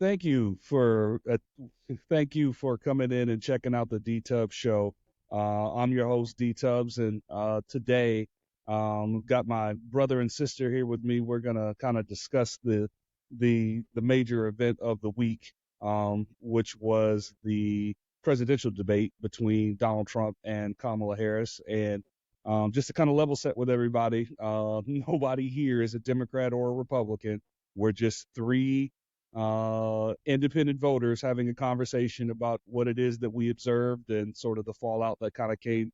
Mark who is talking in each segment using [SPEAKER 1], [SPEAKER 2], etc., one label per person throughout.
[SPEAKER 1] thank you for coming in and checking out the D Tub show. I'm your host D Tubbs, and today got my brother and sister here with me. We're gonna kind of discuss the major event of the week, which was the presidential debate between Donald Trump and Kamala Harris, and just to kind of level set with everybody, nobody here is a Democrat or a Republican. We're just three independent voters having a conversation about what it is that we observed and sort of the fallout that kind of came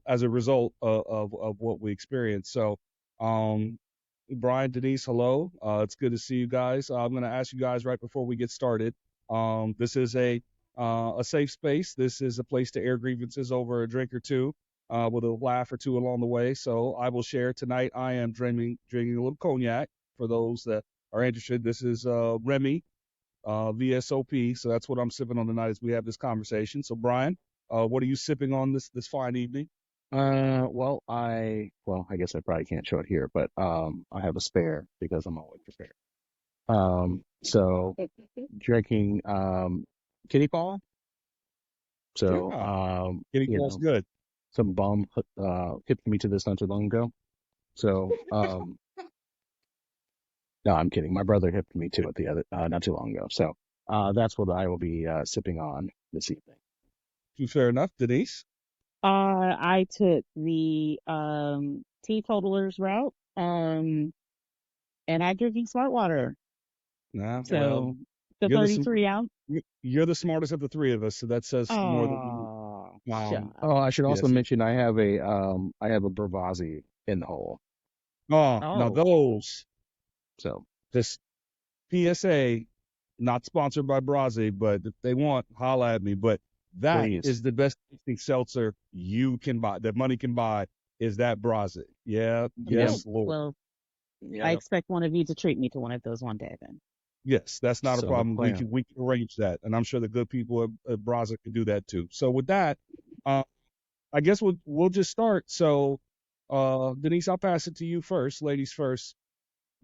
[SPEAKER 1] as a result of what we experienced. So, um, Brian, Denise, hello. It's good to see you guys. I'm going to ask you guys right before we get started. This is a safe space. This is a place to air grievances over a drink or two, with a laugh or two along the way. So I will share tonight. I am drinking a little cognac for those that are interested. This is Remy, VSOP. So that's what I'm sipping on tonight as we have this conversation. So Brian, what are you sipping on this fine evening?
[SPEAKER 2] I guess I probably can't show it here, but I have a spare because I'm always prepared. So drinking Kitty Paw. So
[SPEAKER 1] Yeah, getting close, good.
[SPEAKER 2] some bum hipped me to this not too long ago. So no, I'm kidding. My brother hipped me to it the other not too long ago. So that's what I will be sipping on this evening.
[SPEAKER 1] Fair enough, Denise.
[SPEAKER 3] I took the teetotalers route, and I'm drinking smart water.
[SPEAKER 1] Nah, well,
[SPEAKER 3] So the
[SPEAKER 1] you're the sm-
[SPEAKER 3] 33 ounce.
[SPEAKER 1] you're the smartest of the three of us, so that says more than
[SPEAKER 3] Oh, shut
[SPEAKER 1] um.
[SPEAKER 3] up.
[SPEAKER 2] Oh, I should also
[SPEAKER 1] Yes.
[SPEAKER 2] mention I have a Bravazzi in the hole.
[SPEAKER 1] Oh, now
[SPEAKER 3] Oh,
[SPEAKER 1] those
[SPEAKER 2] So
[SPEAKER 1] this PSA, not sponsored by Braze, but if they want, holla at me. But that
[SPEAKER 2] please.
[SPEAKER 1] is the best tasting seltzer you can buy, that money can buy, is that Braze. Yeah,
[SPEAKER 2] Yep.
[SPEAKER 3] okay.
[SPEAKER 1] yes, Lord.
[SPEAKER 3] Well, I
[SPEAKER 2] Yep.
[SPEAKER 3] expect one of you to treat me to one of those one day then.
[SPEAKER 1] Yes, that's not a
[SPEAKER 2] So the
[SPEAKER 1] problem. We
[SPEAKER 2] plan.
[SPEAKER 1] can arrange that, and I'm sure the good people at Braze can do that too. So with that, uh, I guess we'll just start. So, Denise, I'll pass it to you first, ladies first.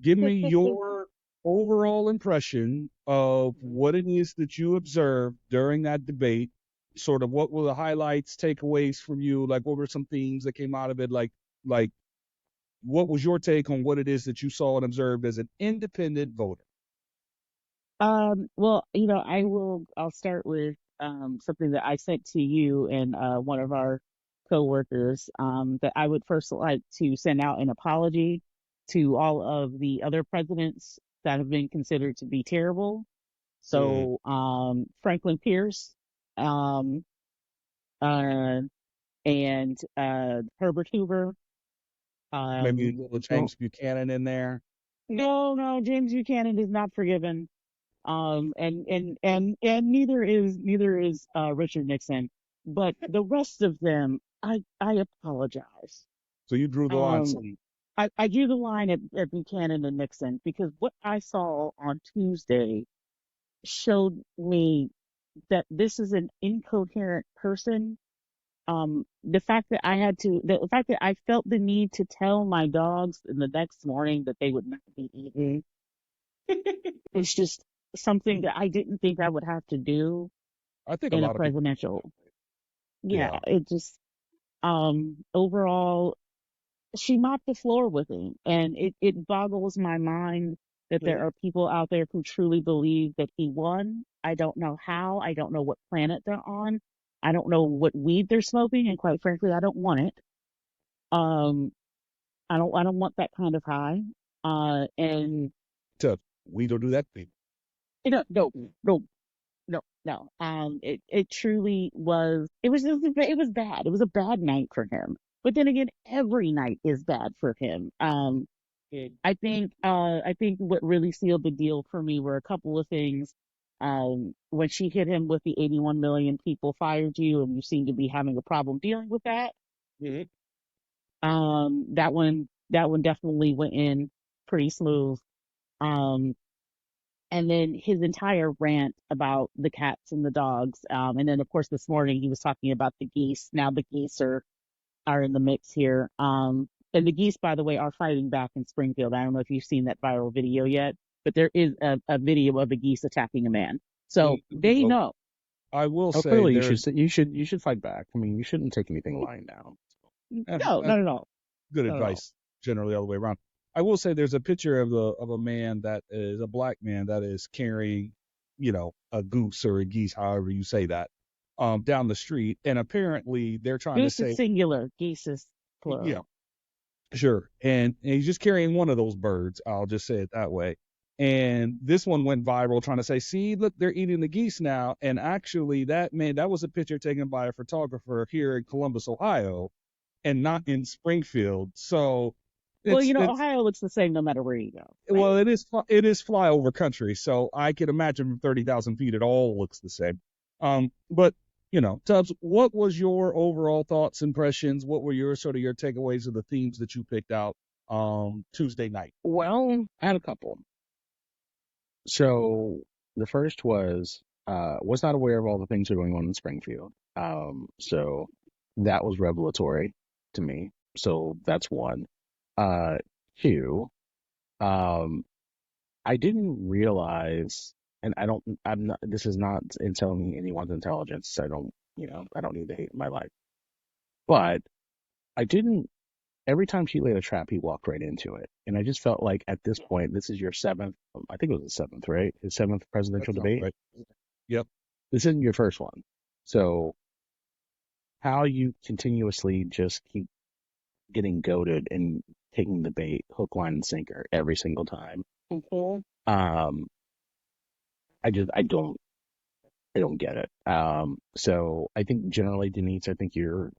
[SPEAKER 1] Give me your overall impression of what it is that you observed during that debate. Sort of what were the highlights, takeaways from you? Like, what were some themes that came out of it? Like, what was your take on what it is that you saw and observed as an independent voter?
[SPEAKER 3] Well, I'll start with something that I sent to you and one of our coworkers, that I would first like to send out an apology to all of the other presidents that have been considered to be terrible.
[SPEAKER 1] Mm,
[SPEAKER 3] So, Franklin Pierce, um, uh, and Herbert Hoover.
[SPEAKER 1] maybe a
[SPEAKER 3] Um,
[SPEAKER 1] little
[SPEAKER 2] Well,
[SPEAKER 1] James Buchanan in there.
[SPEAKER 3] no, James Buchanan is not forgiven. And neither is Richard Nixon, but the rest of them, I apologize.
[SPEAKER 1] So you drew the line.
[SPEAKER 3] Um,
[SPEAKER 1] So
[SPEAKER 3] I drew the line at Buchanan and Nixon because what I saw on Tuesday showed me that this is an incoherent person. The fact that I felt the need to tell my dogs the next morning that they would not be eaten was just something that I didn't think I would have to do
[SPEAKER 1] I think a
[SPEAKER 3] in a
[SPEAKER 1] lot of people.
[SPEAKER 3] presidential.
[SPEAKER 1] Yeah.
[SPEAKER 3] Yeah, it just overall she mopped the floor with him, and it boggles my mind that there
[SPEAKER 1] Mhm.
[SPEAKER 3] are people out there who truly believe that he won. I don't know how. I don't know what planet they're on. I don't know what weed they're smoking, and quite frankly, I don't want it. Um, I don't want that kind of high. And
[SPEAKER 1] We don't do that, people.
[SPEAKER 3] no, no, no. It truly was. It was bad. It was a bad night for him. But then again, every night is bad for him. I think what really sealed the deal for me were a couple of things. When she hit him with the 81 million people fired you, and you seem to be having a problem dealing with that.
[SPEAKER 1] Mhm.
[SPEAKER 3] That one definitely went in pretty smooth. Um, and then his entire rant about the cats and the dogs. And then of course this morning he was talking about the geese. Now the geese are in the mix here. And the geese, by the way, are fighting back in Springfield. I don't know if you've seen that viral video yet. but there is a video of the geese attacking a man. So they
[SPEAKER 1] Well,
[SPEAKER 3] know.
[SPEAKER 1] I will
[SPEAKER 2] Oh,
[SPEAKER 1] say
[SPEAKER 2] clearly
[SPEAKER 1] there's
[SPEAKER 2] you should fight back. I mean, you shouldn't take anything lying down.
[SPEAKER 3] No, not at all.
[SPEAKER 1] good
[SPEAKER 3] Not at all.
[SPEAKER 1] advice generally all the way around. I will say there's a picture of a man that is a black man that is carrying, a goose or a geese, however you say that, down the street, and apparently they're trying to
[SPEAKER 3] Goose is
[SPEAKER 1] say,
[SPEAKER 3] singular, geese is
[SPEAKER 1] yeah,
[SPEAKER 3] plural.
[SPEAKER 1] sure, and he's just carrying one of those birds. I'll just say it that way. And this one went viral trying to say, see, look, they're eating the geese now. And actually, that was a picture taken by a photographer here in Columbus, Ohio, and not in Springfield. So
[SPEAKER 3] Well,
[SPEAKER 1] it's
[SPEAKER 3] Ohio looks the same no matter where you go, right?
[SPEAKER 1] well, it is flyover country, so I can imagine from 30,000 feet it all looks the same. But Tubbs, what was your overall thoughts, impressions? What were your sort of your takeaways of the themes that you picked out Tuesday night?
[SPEAKER 2] Well, I had a couple. So the first was not aware of all the things that are going on in Springfield. So that was revelatory to me. So that's one. Uh, Two, um, I didn't realize, and I'm not, this is not in telling anyone's intelligence. I don't need to hate my life, but I didn't, every time she laid a trap, he walked right into it. And I just felt like at this point, this is your seventh, I think it was the seventh, right? His seventh
[SPEAKER 1] That
[SPEAKER 2] presidential
[SPEAKER 1] sounds
[SPEAKER 2] debate.
[SPEAKER 1] right. Yep.
[SPEAKER 2] This isn't your first one. So how you continuously just keep getting goaded and taking the bait, hook, line, and sinker every single time. Um, I don't get it. So I think generally, Denise, I think your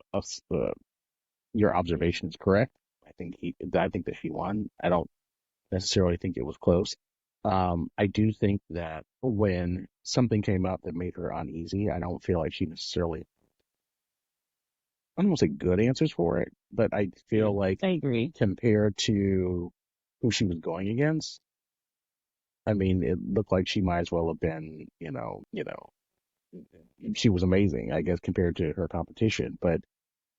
[SPEAKER 2] observation is correct. I think that she won. I don't necessarily think it was close. I do think that when something came up that made her uneasy, I don't feel like she necessarily, I don't want to say good answers for it, but I feel like
[SPEAKER 3] I agree.
[SPEAKER 2] compared to who she was going against, I mean, it looked like she might as well have been, she was amazing, I guess, compared to her competition. But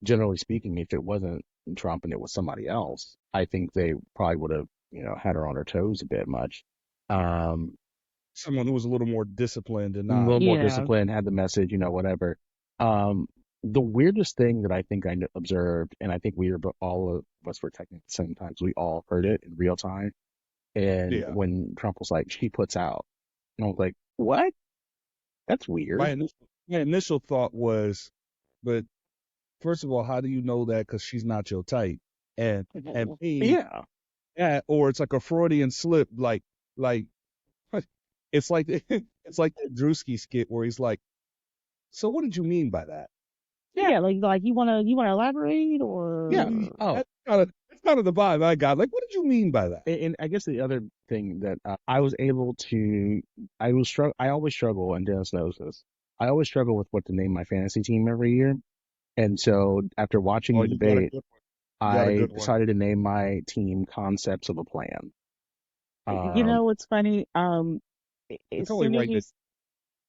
[SPEAKER 2] generally speaking, if it wasn't Trump and it was somebody else, I think they probably would have, had her on her toes a bit much. Um,
[SPEAKER 1] Someone who was a little more disciplined and
[SPEAKER 2] a
[SPEAKER 1] not.
[SPEAKER 2] little more
[SPEAKER 3] Yeah.
[SPEAKER 2] disciplined, had the message, whatever. Um, the weirdest thing that I think observed, and I think all of us were technically at the same time, so we all heard it in real time. And
[SPEAKER 1] Yeah.
[SPEAKER 2] when Trump was like, she puts out, and I was like, what? That's
[SPEAKER 1] My
[SPEAKER 2] weird.
[SPEAKER 1] initial, my initial thought was, but first of all, how do you know that? Because she's not your type. And B,
[SPEAKER 2] Yeah.
[SPEAKER 1] yeah, or it's like a Freudian slip, like it's like it's like that Drewski skit where he's like, so what did you mean by that?
[SPEAKER 2] Yeah.
[SPEAKER 3] Yeah, like you wanna elaborate
[SPEAKER 2] Yeah.
[SPEAKER 3] or
[SPEAKER 2] Oh,
[SPEAKER 1] That's kind of the vibe I got. Like, what did you mean by that?
[SPEAKER 2] and I guess the other thing that I was able to, I always struggle, and Dennis knows this. I always struggle with what to name my fantasy team every year. And so after watching
[SPEAKER 1] Oh,
[SPEAKER 2] the
[SPEAKER 1] you got a
[SPEAKER 2] debate,
[SPEAKER 1] good one. You got a
[SPEAKER 2] I
[SPEAKER 1] good one.
[SPEAKER 2] decided to name my team Concepts of a Plan. Um,
[SPEAKER 3] what's funny?
[SPEAKER 1] It's
[SPEAKER 3] As
[SPEAKER 1] only
[SPEAKER 3] soon as
[SPEAKER 1] right
[SPEAKER 3] you
[SPEAKER 1] that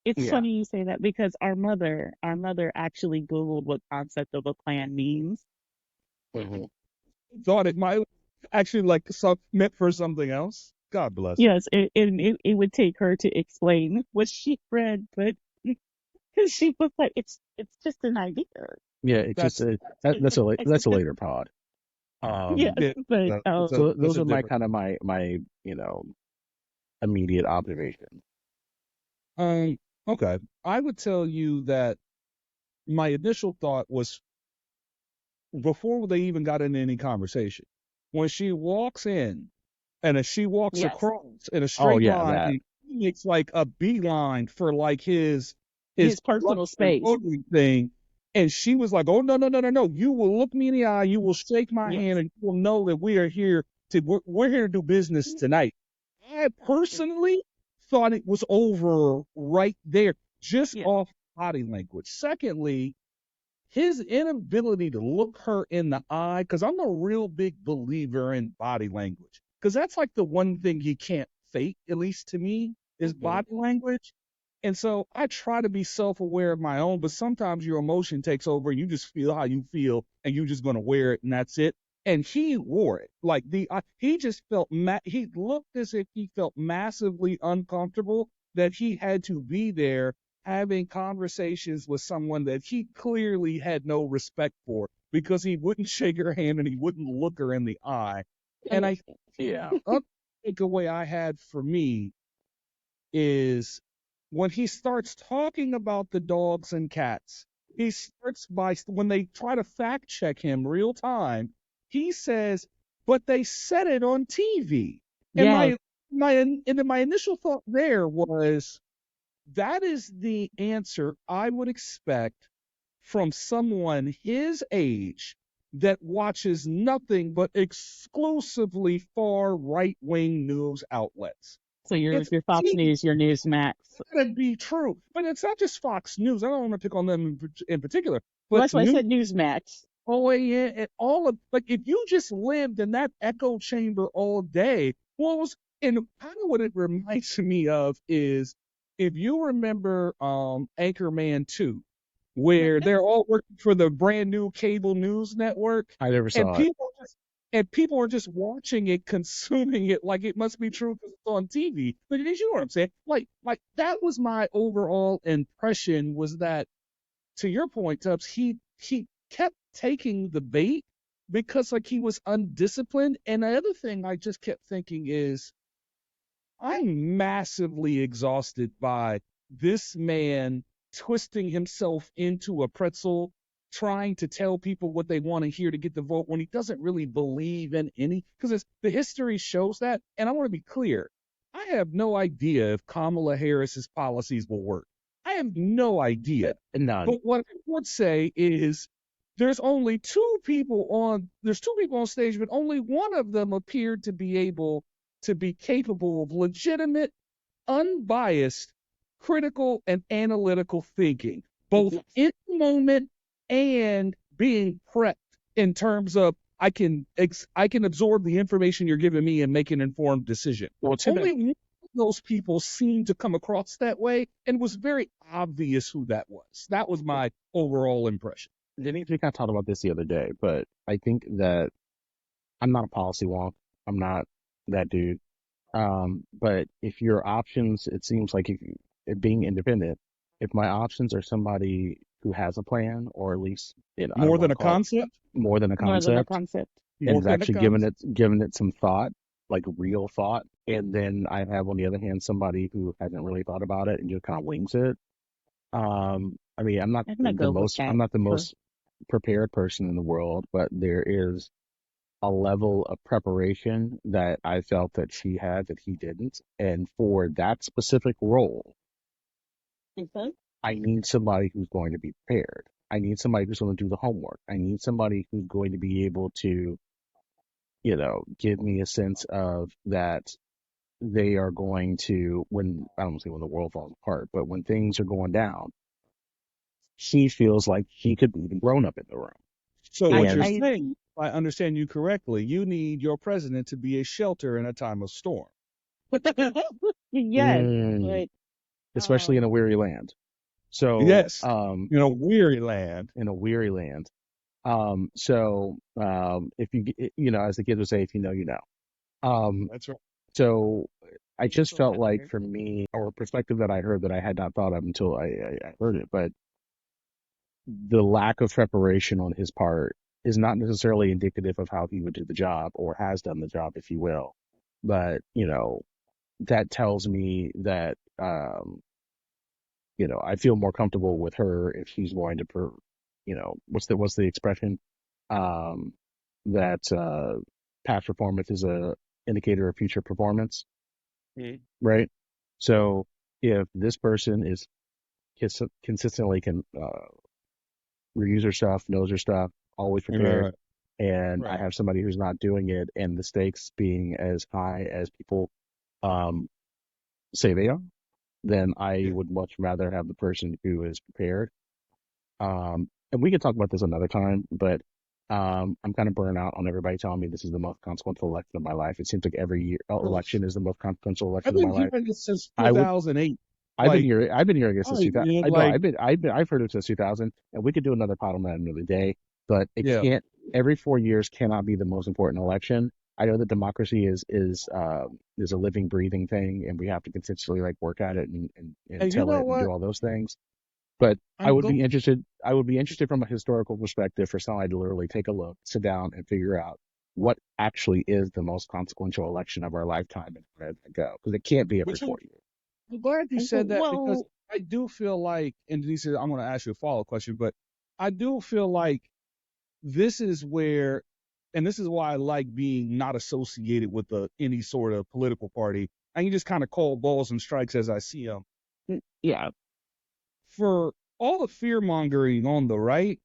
[SPEAKER 3] it's
[SPEAKER 2] yeah.
[SPEAKER 3] funny you say that because our mother actually Googled what concept of a plan means.
[SPEAKER 2] hmm
[SPEAKER 1] you thought it might actually like meant for something else. God bless.
[SPEAKER 3] Yes, it would take her to explain what she read, but because she was like, it's just an idea.
[SPEAKER 2] Yeah, it's just
[SPEAKER 1] That's
[SPEAKER 3] I said,
[SPEAKER 2] that's a later pod.
[SPEAKER 3] yes,
[SPEAKER 2] Um,
[SPEAKER 1] yeah.
[SPEAKER 3] but
[SPEAKER 2] so
[SPEAKER 1] That's
[SPEAKER 2] those
[SPEAKER 1] a
[SPEAKER 2] are my
[SPEAKER 1] different.
[SPEAKER 2] kind of my immediate observations.
[SPEAKER 1] Um. Okay. I would tell you that my initial thought was before they even got into any conversation. When she walks in and as she walks
[SPEAKER 3] yes,
[SPEAKER 1] across in a
[SPEAKER 2] Oh
[SPEAKER 1] straight
[SPEAKER 2] yeah,
[SPEAKER 1] line,
[SPEAKER 2] that.
[SPEAKER 1] and he makes like a beeline for like his
[SPEAKER 3] his personal
[SPEAKER 1] Luxembourg
[SPEAKER 3] space.
[SPEAKER 1] thing. And she was like, "Oh no, no, no, no, no! You will look me in the eye. You will shake my hand,
[SPEAKER 3] Yes,
[SPEAKER 1] and you will know that we are here we're here to do business tonight." I personally thought it was over right there, just
[SPEAKER 3] yeah,
[SPEAKER 1] off body language. Secondly, his inability to look her in the eye, because I'm a real big believer in body language, because that's like the one thing he can't fake, at least to me, is
[SPEAKER 2] hmm
[SPEAKER 1] body language. And so I try to be self aware of my own, but sometimes your emotion takes over and you just feel how you feel and you're just going to wear it and that's it. and he wore it. Like he just felt he looked as if he felt massively uncomfortable that he had to be there having conversations with someone that he clearly had no respect for because he wouldn't shake her hand and he wouldn't look her in the eye. And
[SPEAKER 3] And
[SPEAKER 1] I
[SPEAKER 2] Yeah.
[SPEAKER 1] other takeaway I had for me is when he starts talking about the dogs and cats, he starts by when they try to fact check him real time, he says, "But they said it on TV." And
[SPEAKER 3] yes,
[SPEAKER 1] my initial thought there was that is the answer I would expect from someone his age that watches nothing but exclusively far right wing news outlets.
[SPEAKER 3] so
[SPEAKER 1] It's
[SPEAKER 3] your Fox News, your Newsmax.
[SPEAKER 1] gotta be true. But it's not just Fox News. I don't want to pick on them in particular,
[SPEAKER 3] Well,
[SPEAKER 1] but
[SPEAKER 3] that's why I said Newsmax.
[SPEAKER 1] OAN and all of like if you just lived in that echo chamber all day, well, it was and kind of what it reminds me of is if you remember Anchorman 2, where they're all working for the brand new cable news network,
[SPEAKER 2] I never
[SPEAKER 1] and
[SPEAKER 2] saw it.
[SPEAKER 1] people are just watching it, consuming it like it must be true because it's on TV. But you know what I'm saying? Like that was my overall impression was that to your point, Tubbs, he kept taking the bait because like he was undisciplined. And the other thing I just kept thinking is I'm massively exhausted by this man twisting himself into a pretzel, trying to tell people what they want to hear to get the vote when he doesn't really believe in any. Because the history shows that. And I want to be clear I have no idea if Kamala Harris's policies will work. I have no idea.
[SPEAKER 2] None.
[SPEAKER 1] But what I would say is there's two people on stage, but only one of them appeared to be able to be capable of legitimate, unbiased, critical, and analytical thinking, both in the moment and being prepped in terms of I can absorb the information you're giving me and make an informed decision.
[SPEAKER 2] Well,
[SPEAKER 1] Only one of those people seemed to come across that way, and it was very obvious who that was. That was my overall impression.
[SPEAKER 2] Denise, we kind of talked about this the other day, but I think that I'm not a policy wonk. I'm not that dude. But if your options, it seems like if being independent, if my options are somebody who has a plan, or at least I don't
[SPEAKER 1] More
[SPEAKER 2] want
[SPEAKER 1] than
[SPEAKER 2] to
[SPEAKER 1] a
[SPEAKER 2] call it
[SPEAKER 1] concept?
[SPEAKER 2] more than a
[SPEAKER 3] More than a
[SPEAKER 2] concept,
[SPEAKER 3] concept.
[SPEAKER 2] and
[SPEAKER 1] More
[SPEAKER 2] is
[SPEAKER 1] than a
[SPEAKER 2] actually giving
[SPEAKER 1] concept.
[SPEAKER 2] it some thought, like real thought, and then I have on the other hand somebody who hasn't really thought about it and just kind of wings it. I mean,
[SPEAKER 3] I'm gonna go with
[SPEAKER 2] I'm
[SPEAKER 3] that
[SPEAKER 2] not the
[SPEAKER 3] for
[SPEAKER 2] most prepared person in the world, but there is a level of preparation that I felt that she had that he didn't. And for that specific role,
[SPEAKER 3] Mhm.
[SPEAKER 2] I need somebody who's going to be prepared. I need somebody who's going to do the homework. I need somebody who's going to be able to, give me a sense of that they are going to, when, I don't want to say when the world falls apart, but when things are going down, she feels like she could be the grown up in the room.
[SPEAKER 1] So what you're
[SPEAKER 2] And
[SPEAKER 3] I
[SPEAKER 1] saying, if I understand you correctly, you need your president to be a shelter in a time of storm.
[SPEAKER 3] yes,
[SPEAKER 2] mm,
[SPEAKER 3] but
[SPEAKER 2] especially in a
[SPEAKER 3] um,
[SPEAKER 2] weary land. So,
[SPEAKER 1] Yes, weary land.
[SPEAKER 2] in a weary land. If as the kids would say, if you know, you know. Um,
[SPEAKER 1] That's right.
[SPEAKER 2] so I just felt like for me, or a perspective that I heard that I had not thought of until I heard it, but the lack of preparation on his part is not necessarily indicative of how he would do the job or has done the job, if you will. But, that tells me that, I feel more comfortable with her if she's going to, what's the expression? Um, that past performance is a indicator of future performance,
[SPEAKER 1] Mhm.
[SPEAKER 2] right? So if this person is consistently can reuse her stuff, knows her stuff, always prepared,
[SPEAKER 1] Right,
[SPEAKER 2] and I
[SPEAKER 1] right.
[SPEAKER 2] have somebody who's not doing it, and the stakes being as high as people um, say they are, then I
[SPEAKER 1] Yeah.
[SPEAKER 2] would much rather have the person who is prepared. And we can talk about this another time, but I'm kind of burned out on everybody telling me this is the most consequential election of my life. It seems like every year
[SPEAKER 1] Well,
[SPEAKER 2] election is the most consequential
[SPEAKER 1] I've
[SPEAKER 2] election of my
[SPEAKER 1] been
[SPEAKER 2] life.
[SPEAKER 1] hearing this since
[SPEAKER 2] I would
[SPEAKER 1] 2008. Like,
[SPEAKER 2] I've been hearing it since
[SPEAKER 1] I
[SPEAKER 2] 2000.
[SPEAKER 1] mean,
[SPEAKER 2] I know
[SPEAKER 1] like,
[SPEAKER 2] I've heard it since 2000, and we could do another pod on that another day. But it
[SPEAKER 1] yeah.
[SPEAKER 2] can't every 4 years cannot be the most important election. I know that democracy is a living, breathing thing, and we have to continuously like work at it and
[SPEAKER 1] And you
[SPEAKER 2] tell
[SPEAKER 1] know
[SPEAKER 2] it and
[SPEAKER 1] what?
[SPEAKER 2] do all those things. But I
[SPEAKER 1] I'm
[SPEAKER 2] would be
[SPEAKER 1] go.
[SPEAKER 2] interested. I would be interested from a historical perspective for somebody to literally take a look, sit down, and figure out what actually is the most consequential election of our lifetime and where did it go? Because it can't be every
[SPEAKER 1] But you,
[SPEAKER 2] 4 years.
[SPEAKER 1] I'm glad you said that because
[SPEAKER 3] Well,
[SPEAKER 1] I do feel like, and Denise, I'm going to ask you a follow up question, but I do feel like this is where, and this is why I like being not associated with any sort of political party. I can just kind of call balls and strikes as I see them.
[SPEAKER 3] yeah,
[SPEAKER 1] For all the fear mongering on the right,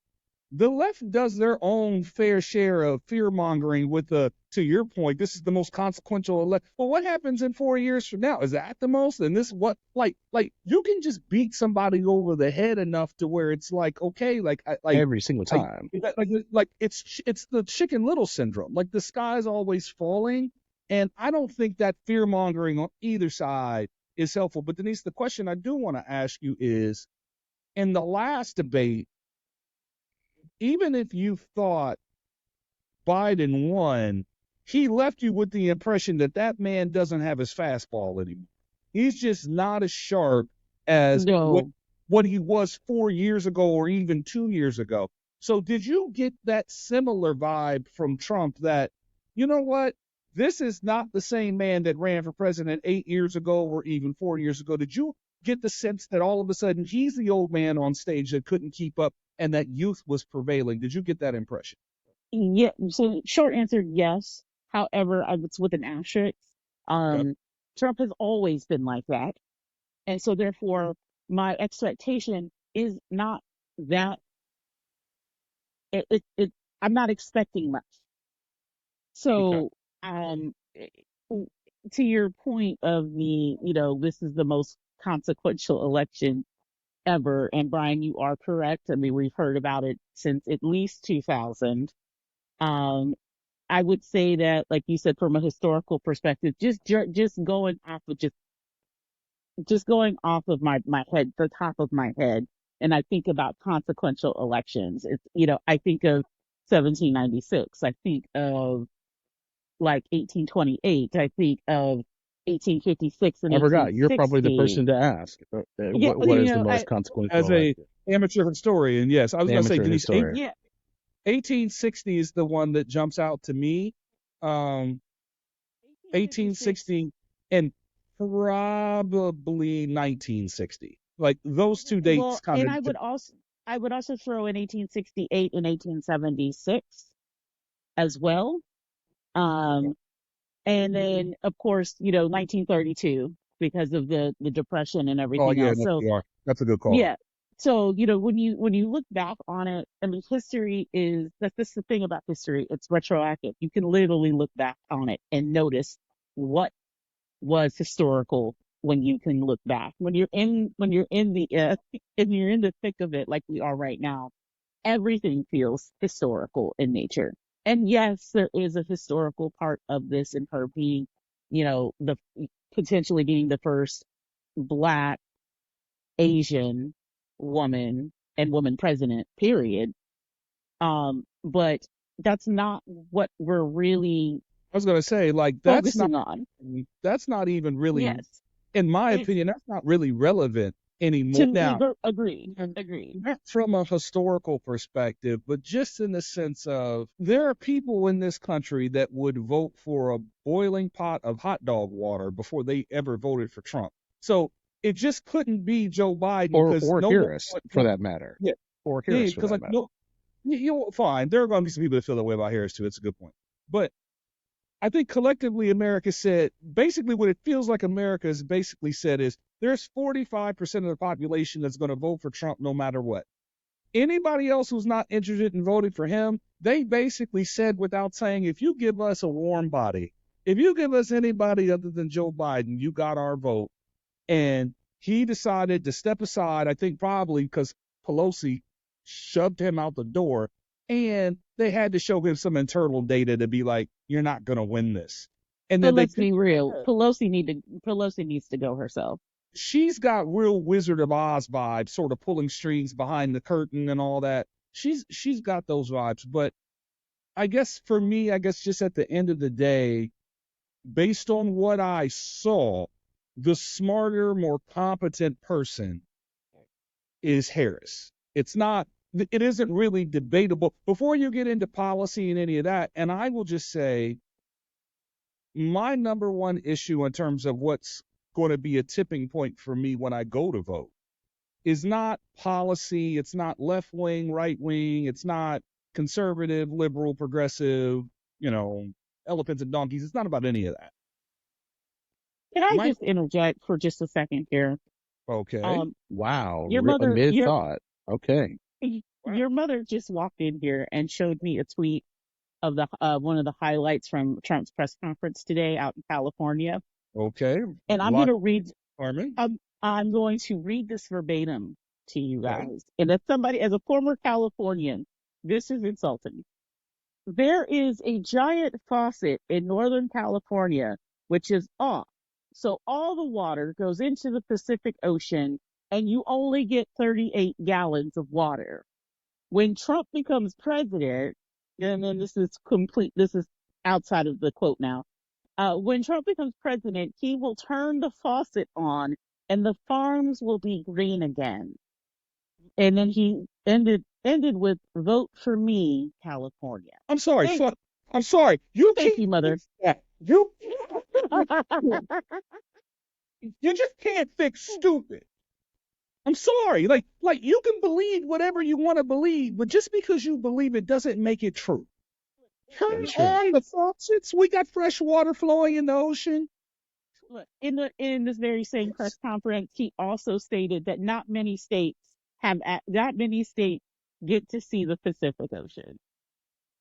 [SPEAKER 1] the left does their own fair share of fear mongering with to your point, this is the most consequential elect. Well, what happens in 4 years from now? Is that the most? And this what like you can just beat somebody over the head enough to where it's like, okay,
[SPEAKER 2] Every single
[SPEAKER 1] like
[SPEAKER 2] time.
[SPEAKER 1] like it's the Chicken Little syndrome. Like the sky's always falling. And I don't think that fear mongering on either side is helpful. But Denise, the question I do want to ask you is in the last debate, even if you thought Biden won, he left you with the impression that that man doesn't have his fastball anymore. He's just not as sharp as
[SPEAKER 3] no,
[SPEAKER 1] what he was 4 years ago or even 2 years ago. So did you get that similar vibe from Trump that, you know what, this is not the same man that ran for president 8 years ago or even 4 years ago? Did you get the sense that all of a sudden he's the old man on stage that couldn't keep up and that youth was prevailing? Did you get that impression?
[SPEAKER 3] yeah. So short answer, yes. However, it's with an asterisk.
[SPEAKER 1] Yep.
[SPEAKER 3] Um, Trump has always been like that, and so therefore, my expectation is not that it. I'm not expecting much.
[SPEAKER 1] Okay.
[SPEAKER 3] So, um, to your point of this is the most consequential election ever. And Brian, you are correct. I mean, we've heard about it since at least 2000. Um, I would say that, like you said, from a historical perspective, just going off of just going off of my head, the top of my head, and I think about consequential elections. It's I think of 1796. I think of like 1828. I think of 1856 and
[SPEAKER 2] I forgot. You're probably the
[SPEAKER 3] 1860.
[SPEAKER 2] person to ask.
[SPEAKER 3] Yeah,
[SPEAKER 2] What is the most consequential
[SPEAKER 1] As a
[SPEAKER 2] election?
[SPEAKER 1] amateur historian, yes, I was
[SPEAKER 2] The
[SPEAKER 1] going to say,
[SPEAKER 2] amateur
[SPEAKER 1] Denise,
[SPEAKER 2] historian.
[SPEAKER 3] yeah.
[SPEAKER 1] 1860 is the one that jumps out to me. Um,
[SPEAKER 3] 1856.
[SPEAKER 1] 1860 and probably 1960. Like those two dates
[SPEAKER 3] Well,
[SPEAKER 1] kind
[SPEAKER 3] and
[SPEAKER 1] of.
[SPEAKER 3] I would also throw in 1868 and 1876 as well. Um, and then of course, 1932 because of the depression and
[SPEAKER 1] Oh
[SPEAKER 3] everything
[SPEAKER 1] yeah,
[SPEAKER 3] else.
[SPEAKER 1] no,
[SPEAKER 3] So
[SPEAKER 1] you are. That's a good call.
[SPEAKER 3] yeah. So, when you look back on it, I mean, history is that's the thing about history. It's retroactive. You can literally look back on it and notice what was historical when you can look back. When you're in the and you're in the thick of it like we are right now, everything feels historical in nature. And yes, there is a historical part of this in her being, the potentially being the first black Asian woman and woman president, period. But that's not what we're really
[SPEAKER 1] I was going to say, like,
[SPEAKER 3] focusing on.
[SPEAKER 1] that's not even really,
[SPEAKER 3] Yes.
[SPEAKER 1] in my
[SPEAKER 3] It's
[SPEAKER 1] opinion, that's not really relevant anymore.
[SPEAKER 3] to
[SPEAKER 1] Now,
[SPEAKER 3] agreed.
[SPEAKER 1] and
[SPEAKER 3] Agreed.
[SPEAKER 1] not from a historical perspective, but just in the sense of there are people in this country that would vote for a boiling pot of hot dog water before they ever voted for Trump. So it just couldn't be Joe Biden because
[SPEAKER 2] Or
[SPEAKER 1] no one
[SPEAKER 2] Harris,
[SPEAKER 1] would
[SPEAKER 2] for
[SPEAKER 1] want,
[SPEAKER 2] that matter.
[SPEAKER 1] yeah,
[SPEAKER 2] Or
[SPEAKER 1] yeah,
[SPEAKER 2] Harris, for
[SPEAKER 1] because
[SPEAKER 2] that
[SPEAKER 1] like
[SPEAKER 2] matter.
[SPEAKER 1] no, fine. There are going to be some people that feel that way about Harris too. It's a good point, but I think collectively America said basically what it feels like America has basically said is there's 45% of the population that's going to vote for Trump no matter what. Anybody else who's not interested in voting for him, they basically said without saying, if you give us a warm body, if you give us anybody other than Joe Biden, you got our vote. And he decided to step aside, I think probably because Pelosi shoved him out the door. And they had to show him some internal data to be like, you're not going to win this. And
[SPEAKER 3] But
[SPEAKER 1] then they
[SPEAKER 3] let's
[SPEAKER 1] picked
[SPEAKER 3] be real. Pelosi needs to go herself.
[SPEAKER 1] she's got real Wizard of Oz vibes, sort of pulling strings behind the curtain and all that. She's got those vibes, but I guess for me, I guess just at the end of the day, based on what I saw, the smarter, more competent person is Harris. It's not, it isn't really debatable. Before you get into policy and any of that, and I will just say, my number one issue in terms of what's going to be a tipping point for me when I go to vote is not policy. It's not left wing, right wing. It's not conservative, liberal, progressive, you know, elephants and donkeys. It's not about any of that.
[SPEAKER 3] Can I
[SPEAKER 1] My
[SPEAKER 3] just interject for just a second here?
[SPEAKER 1] okay.
[SPEAKER 3] Um,
[SPEAKER 2] Wow,
[SPEAKER 3] your mother,
[SPEAKER 2] mid
[SPEAKER 3] your
[SPEAKER 2] thought. Okay.
[SPEAKER 1] Wow.
[SPEAKER 3] your mother just walked in here and showed me a tweet of the one of the highlights from Trump's press conference today out in California,
[SPEAKER 1] Okay.
[SPEAKER 3] and I'm going
[SPEAKER 1] Lot
[SPEAKER 3] to read.
[SPEAKER 1] Carmen.
[SPEAKER 3] I'm going to read this verbatim to you
[SPEAKER 1] Okay.
[SPEAKER 3] guys. And as somebody, as a former Californian, this is insulting. There is a giant faucet in Northern California, which is off. So all the water goes into the Pacific Ocean, and you only get 38 gallons of water. When Trump becomes president, and then this is outside of the quote now. When Trump becomes president, he will turn the faucet on and the farms will be green again. And then he ended with vote for me, California.
[SPEAKER 1] I'm sorry.
[SPEAKER 3] Thank
[SPEAKER 1] Fuck. I'm sorry. You
[SPEAKER 3] thank
[SPEAKER 1] can't
[SPEAKER 3] you, mother.
[SPEAKER 1] fix that. You just can't fix stupid. I'm sorry. Like you can believe whatever you want to believe, but just because you believe it doesn't make it true.
[SPEAKER 2] That
[SPEAKER 1] Turn
[SPEAKER 2] is true.
[SPEAKER 1] on the faucets. We got fresh water flowing in the ocean.
[SPEAKER 3] In this very same press conference, he also stated that not many states get to see the Pacific Ocean.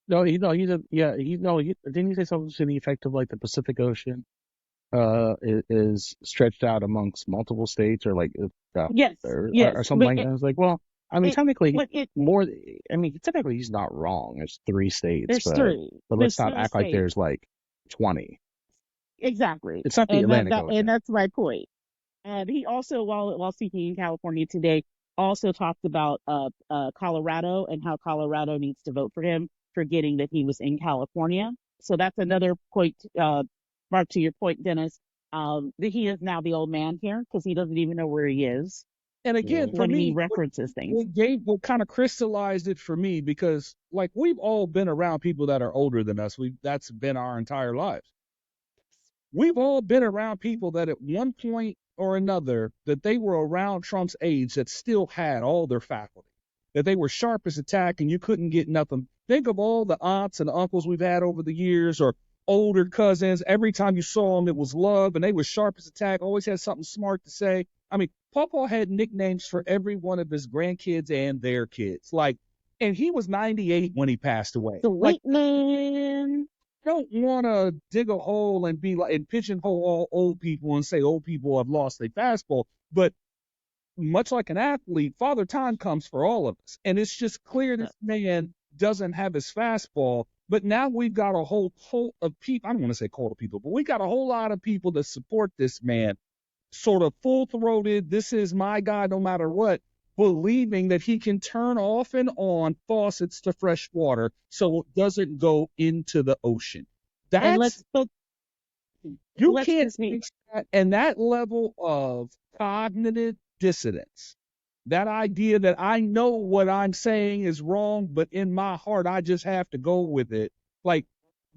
[SPEAKER 2] No, he's a yeah. Didn't he say something to the effect of like the Pacific Ocean is stretched out amongst multiple states or like
[SPEAKER 3] Yes,
[SPEAKER 2] or
[SPEAKER 3] yes,
[SPEAKER 2] something
[SPEAKER 3] but
[SPEAKER 2] like that. I was like, well, I mean,
[SPEAKER 3] it,
[SPEAKER 2] technically
[SPEAKER 3] but it,
[SPEAKER 2] more. I mean, technically he's not wrong. It's three states,
[SPEAKER 3] there's three,
[SPEAKER 2] but let's
[SPEAKER 3] there's
[SPEAKER 2] not
[SPEAKER 3] three
[SPEAKER 2] act like
[SPEAKER 3] states
[SPEAKER 2] there's like 20.
[SPEAKER 3] exactly,
[SPEAKER 2] It's not the
[SPEAKER 3] and
[SPEAKER 2] Atlantic Ocean.
[SPEAKER 3] that's my point. And he also, while speaking in California today, also talked about Colorado and how Colorado needs to vote for him, forgetting that he was in California. So that's another point, Mark, to your point, Dennis. That he is now the old man here because he doesn't even know where he is
[SPEAKER 1] And again,
[SPEAKER 2] Mm.
[SPEAKER 1] for
[SPEAKER 3] when he
[SPEAKER 1] me,
[SPEAKER 3] references things.
[SPEAKER 1] what kind of crystallized it for me because like we've all been around people that are older than us. That's been our entire lives. We've all been around people that at one point or another that they were around Trump's age that still had all their faculty, that they were sharp as a tack and you couldn't get nothing. Think of all the aunts and uncles we've had over the years or older cousins. Every time you saw them, it was love and they were sharp as a tack, always had something smart to say. I mean, Papa had nicknames for every one of his grandkids and their kids. Like, and he was 98 when he passed away. Like,
[SPEAKER 3] Sweet man.
[SPEAKER 1] don't want to dig a hole and be like and pigeonhole all old people and say old people have lost their fastball. But much like an athlete, Father Time comes for all of us, and it's just clear this man doesn't have his fastball. But now we've got a whole cult of people. I don't want to say cult of people, but we got a whole lot of people that support this man, sort of full throated. This is my guy, no matter what. Believing that he can turn off and on faucets to fresh water so it doesn't go into the ocean.
[SPEAKER 3] And
[SPEAKER 1] That's you
[SPEAKER 3] let's
[SPEAKER 1] can't
[SPEAKER 3] just be
[SPEAKER 1] fix that. And that level of cognitive dissonance, that idea that I know what I'm saying is wrong, but in my heart, I just have to go with it. Like,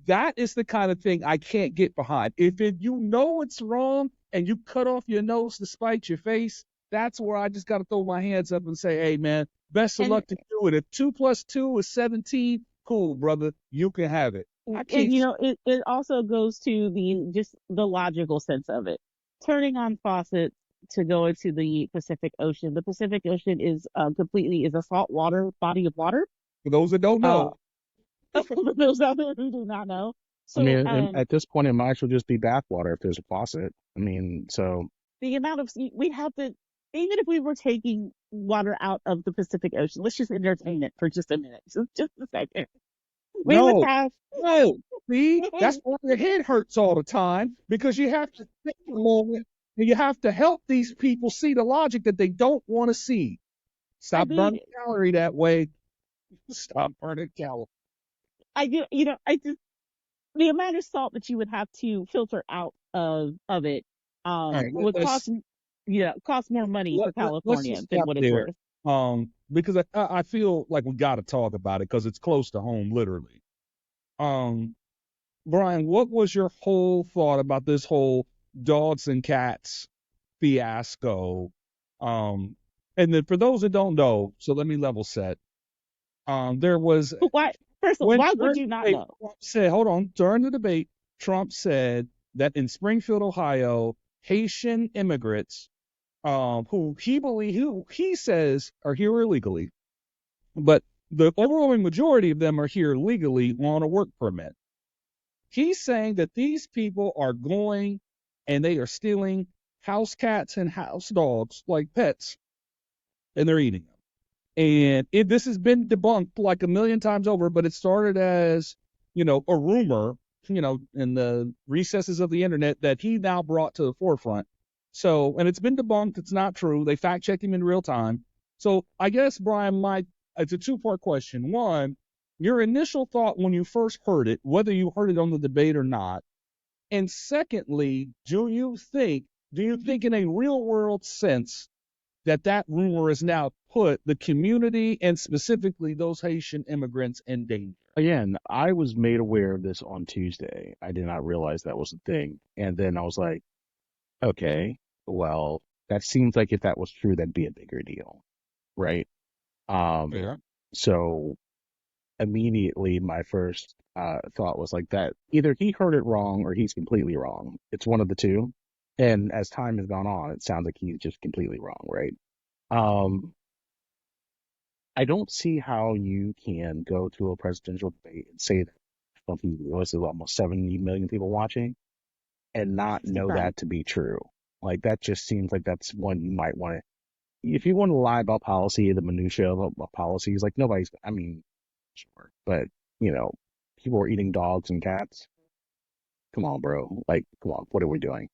[SPEAKER 1] that is the kind of thing I can't get behind. You know it's wrong and you cut off your nose to spite your face, that's where I just got to throw my hands up and say, hey, man, best of
[SPEAKER 3] and
[SPEAKER 1] luck to do it. If 2 plus 2 is 17, cool, brother. You can have it. I
[SPEAKER 3] and
[SPEAKER 1] can't.
[SPEAKER 3] it also goes to the logical sense of it. Turning on faucets to go into the Pacific Ocean. The Pacific Ocean is completely is a saltwater body of water.
[SPEAKER 1] For those that don't
[SPEAKER 3] Uh,
[SPEAKER 1] know,
[SPEAKER 3] for those out there who do not know.
[SPEAKER 2] I
[SPEAKER 3] So
[SPEAKER 2] mean, at this point, it might as well just be bathwater if there's a faucet. I mean, so
[SPEAKER 3] the amount of we have to even if we were taking water out of the Pacific Ocean, let's just entertain it for just a minute, just a second. We would
[SPEAKER 1] no,
[SPEAKER 3] have
[SPEAKER 1] no. See, that's why your head hurts all the time because you have to think a moment and you have to help these people see the logic that they don't want to see.
[SPEAKER 3] I
[SPEAKER 1] Stop
[SPEAKER 3] mean
[SPEAKER 1] burning calorie that way. Stop burning calorie.
[SPEAKER 3] I do, I just the amount of salt that you would have to filter out of it
[SPEAKER 1] All right,
[SPEAKER 3] would cost cost more money for
[SPEAKER 1] let's
[SPEAKER 3] California
[SPEAKER 1] just
[SPEAKER 3] than
[SPEAKER 1] stop
[SPEAKER 3] what it's
[SPEAKER 1] there.
[SPEAKER 3] worth.
[SPEAKER 1] Because I feel like we got to talk about it because it's close to home, literally. Um, Brian, what was your whole thought about this whole dogs and cats fiasco? Um, and then for those that don't know, so let me level set. There was
[SPEAKER 3] Why? First of all,
[SPEAKER 1] when
[SPEAKER 3] why would
[SPEAKER 1] during
[SPEAKER 3] you
[SPEAKER 1] the
[SPEAKER 3] not
[SPEAKER 1] debate,
[SPEAKER 3] know?
[SPEAKER 1] Trump said, hold on, during the debate, Trump said that in Springfield, Ohio, Haitian immigrants, who he says are here illegally, but the overwhelming majority of them are here legally on a work permit. He's saying that these people are going and they are stealing house cats and house dogs like pets, and they're eating them. And this has been debunked like a million times over, but it started as, a rumor, in the recesses of the internet that he now brought to the forefront. So, and it's been debunked. It's not true. They fact checked him in real time. So I guess, Brian, it's a two-part question. One, your initial thought when you first heard it, whether you heard it on the debate or not. And secondly, do you think in a real world sense that rumor has now put the community and specifically those Haitian immigrants in danger?
[SPEAKER 2] Again, I was made aware of this on Tuesday. I did not realize that was a thing. And then I was like, okay, well, that seems like if that was true, that'd be a bigger deal, right? Um,
[SPEAKER 1] Yeah.
[SPEAKER 2] so immediately my first thought was like that either he heard it wrong or he's completely wrong. It's one of the two. And as time has gone on, it sounds like he's just completely wrong, right? Um, I don't see how you can go to a presidential debate and say that on TV, this is almost 70 million people watching, and not know
[SPEAKER 3] Right.
[SPEAKER 2] that to be true. Like that just seems like that's one you might want to. If you want to lie about policy, the minutia of policies, like nobody's. I mean, sure, but you know, people are eating dogs and cats. Come on, bro. Like, come on, what are we doing?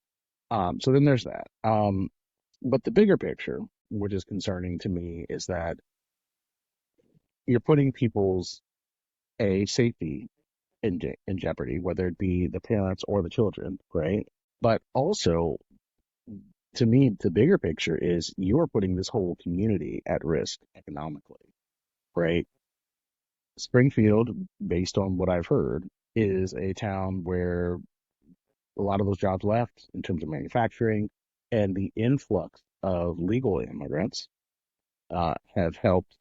[SPEAKER 2] So then there's that. But the bigger picture, which is concerning to me, is that you're putting people's safety in jeopardy, whether it be the parents or the children, right? But also, to me, the bigger picture is you're putting this whole community at risk economically, right? Springfield, based on what I've heard, is a town where a lot of those jobs left in terms of manufacturing, and the influx of legal immigrants have helped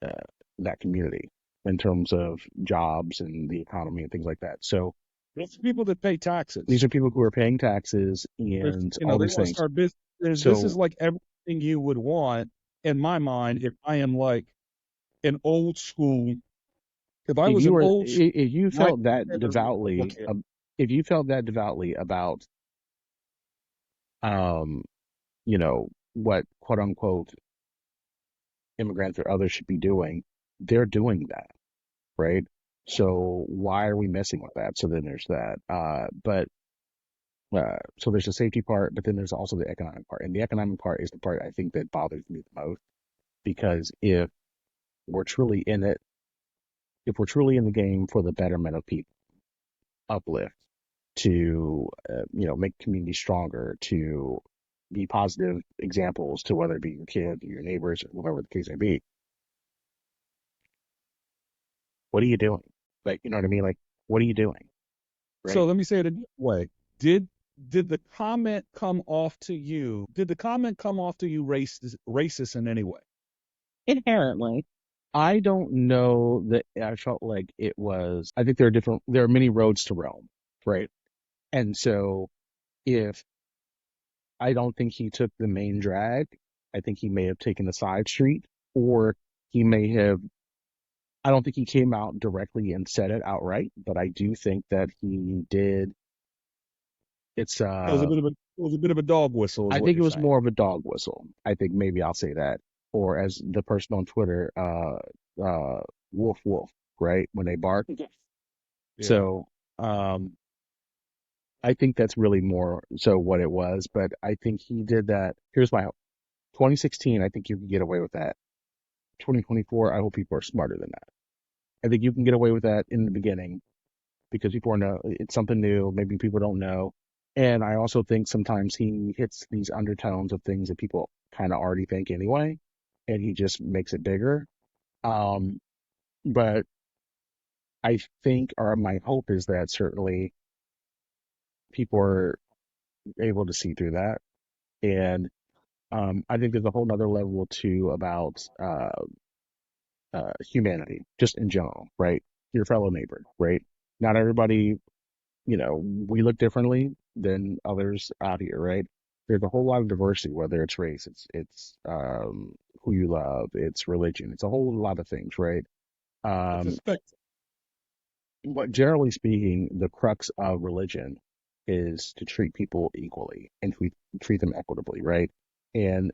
[SPEAKER 2] uh, that community in terms of jobs and the economy and things like that. So
[SPEAKER 1] It's people that pay
[SPEAKER 2] these
[SPEAKER 1] taxes.
[SPEAKER 2] are people who are paying taxes
[SPEAKER 1] If,
[SPEAKER 2] and all
[SPEAKER 1] they
[SPEAKER 2] these
[SPEAKER 1] want to
[SPEAKER 2] things.
[SPEAKER 1] start business. This is
[SPEAKER 2] So
[SPEAKER 1] like everything you would want in my mind if I am like an old school. If I
[SPEAKER 2] if
[SPEAKER 1] was
[SPEAKER 2] you
[SPEAKER 1] an
[SPEAKER 2] were
[SPEAKER 1] old school
[SPEAKER 2] if you
[SPEAKER 1] right
[SPEAKER 2] felt that
[SPEAKER 1] here
[SPEAKER 2] devoutly
[SPEAKER 1] Republican,
[SPEAKER 2] if you felt that devoutly about um what quote unquote immigrants or others should be doing, they're doing that, right? So why are we messing with that? So then there's that. But so there's the safety part, but then there's also the economic part. And the economic part is the part I think that bothers me the most because we're truly in it, if we're truly in the game for the betterment of people, uplift, to make communities stronger, to be positive examples to whether it be your kid, your neighbors, or whatever the case may be. What are you doing? Like, you know what I mean? Like, what are you doing?
[SPEAKER 1] so
[SPEAKER 2] Right?
[SPEAKER 1] let me say it a different way. Did did the comment come off to you? Did the comment come off to you racist in any way?
[SPEAKER 3] Inherently.
[SPEAKER 2] I don't know that I felt like it was. I think there are many roads to Rome, right? And so if I don't think he took the main drag, I think he may have taken the side street, or he may have. I don't think he came out directly and said it outright, but I do think that he did. It's
[SPEAKER 1] It was a bit of a dog whistle, is
[SPEAKER 2] I
[SPEAKER 1] what
[SPEAKER 2] think it
[SPEAKER 1] you're
[SPEAKER 2] was
[SPEAKER 1] saying.
[SPEAKER 2] more of a dog whistle. I think maybe I'll say that. Or as the person on Twitter, wolf wolf, right? When they bark.
[SPEAKER 3] Yes.
[SPEAKER 1] Yeah.
[SPEAKER 2] So, I think that's really more so what it was, but I think he did that. Here's my 2016, I think you could get away with that. 2024, I hope people are smarter than that. I think you can get away with that in the beginning because people are know it's something new. Maybe people don't know. And I also think sometimes he hits these undertones of things that people kind of already think anyway, and he just makes it bigger. Um, but I think, or my hope is that certainly people are able to see through that. And I think there's a whole nother level too about humanity, just in general, right? Your fellow neighbor, right? Not everybody, we look differently than others out here, right? There's a whole lot of diversity, whether it's race, it's who you love, it's religion, it's a whole lot of things, right?
[SPEAKER 1] It's a
[SPEAKER 2] Um,
[SPEAKER 1] spectrum.
[SPEAKER 2] but generally speaking, the crux of religion is to treat people equally and treat them equitably, right? And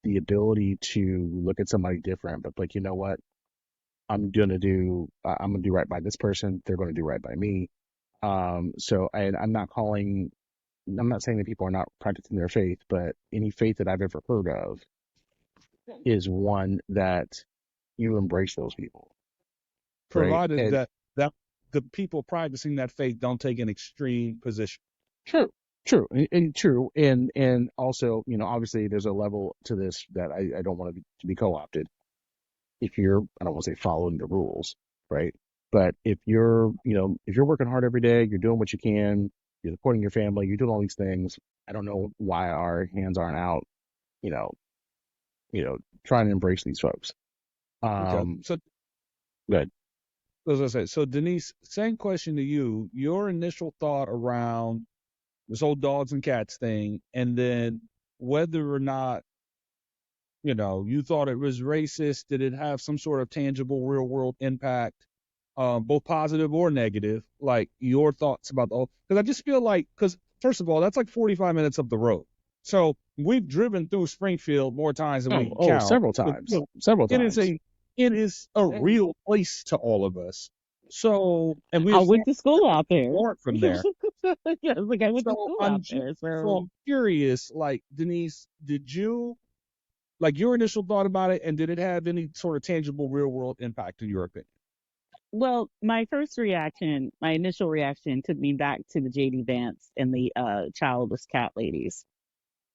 [SPEAKER 2] the ability to look at somebody different, but like, you know what? I'm gonna do right by this person. They're going to do right by me. So, and I'm not saying that people are not practicing their faith, but any faith that I've ever heard of is one that you embrace those people, right?
[SPEAKER 1] Provided
[SPEAKER 2] And
[SPEAKER 1] that the people practicing that faith don't take an extreme position.
[SPEAKER 2] true, and true, and also, obviously there's a level to this that I don't want to be co-opted. If you're, I don't want to say following the rules, right? But if you're working hard every day, you're doing what you can, you're supporting your family, you're doing all these things. I don't know why our hands aren't out, you know, you know, trying to embrace these folks.
[SPEAKER 1] Okay.
[SPEAKER 2] Um,
[SPEAKER 1] So
[SPEAKER 2] good.
[SPEAKER 1] as I said, so Denise, same question to you. Your initial thought around this whole dogs and cats thing, and then whether or not, you thought it was racist, did it have some sort of tangible real world impact, both positive or negative? Like your thoughts about the whole, because I just feel like, because first of all, that's like 45 minutes up the road. So we've driven through Springfield more times than we can count.
[SPEAKER 2] Several
[SPEAKER 1] But,
[SPEAKER 2] times, several
[SPEAKER 1] it is
[SPEAKER 2] times.
[SPEAKER 1] a real place to all of us. So, and we
[SPEAKER 3] I
[SPEAKER 1] have
[SPEAKER 3] went to school out there.
[SPEAKER 1] formed from there.
[SPEAKER 3] Yeah, like I went to
[SPEAKER 1] So
[SPEAKER 3] school out there.
[SPEAKER 1] I'm
[SPEAKER 3] So
[SPEAKER 1] curious, like Denise, did you like your initial thought about it, and did it have any sort of tangible real world impact in your opinion?
[SPEAKER 3] well, my initial reaction took me back to the JD Vance and the childless cat ladies.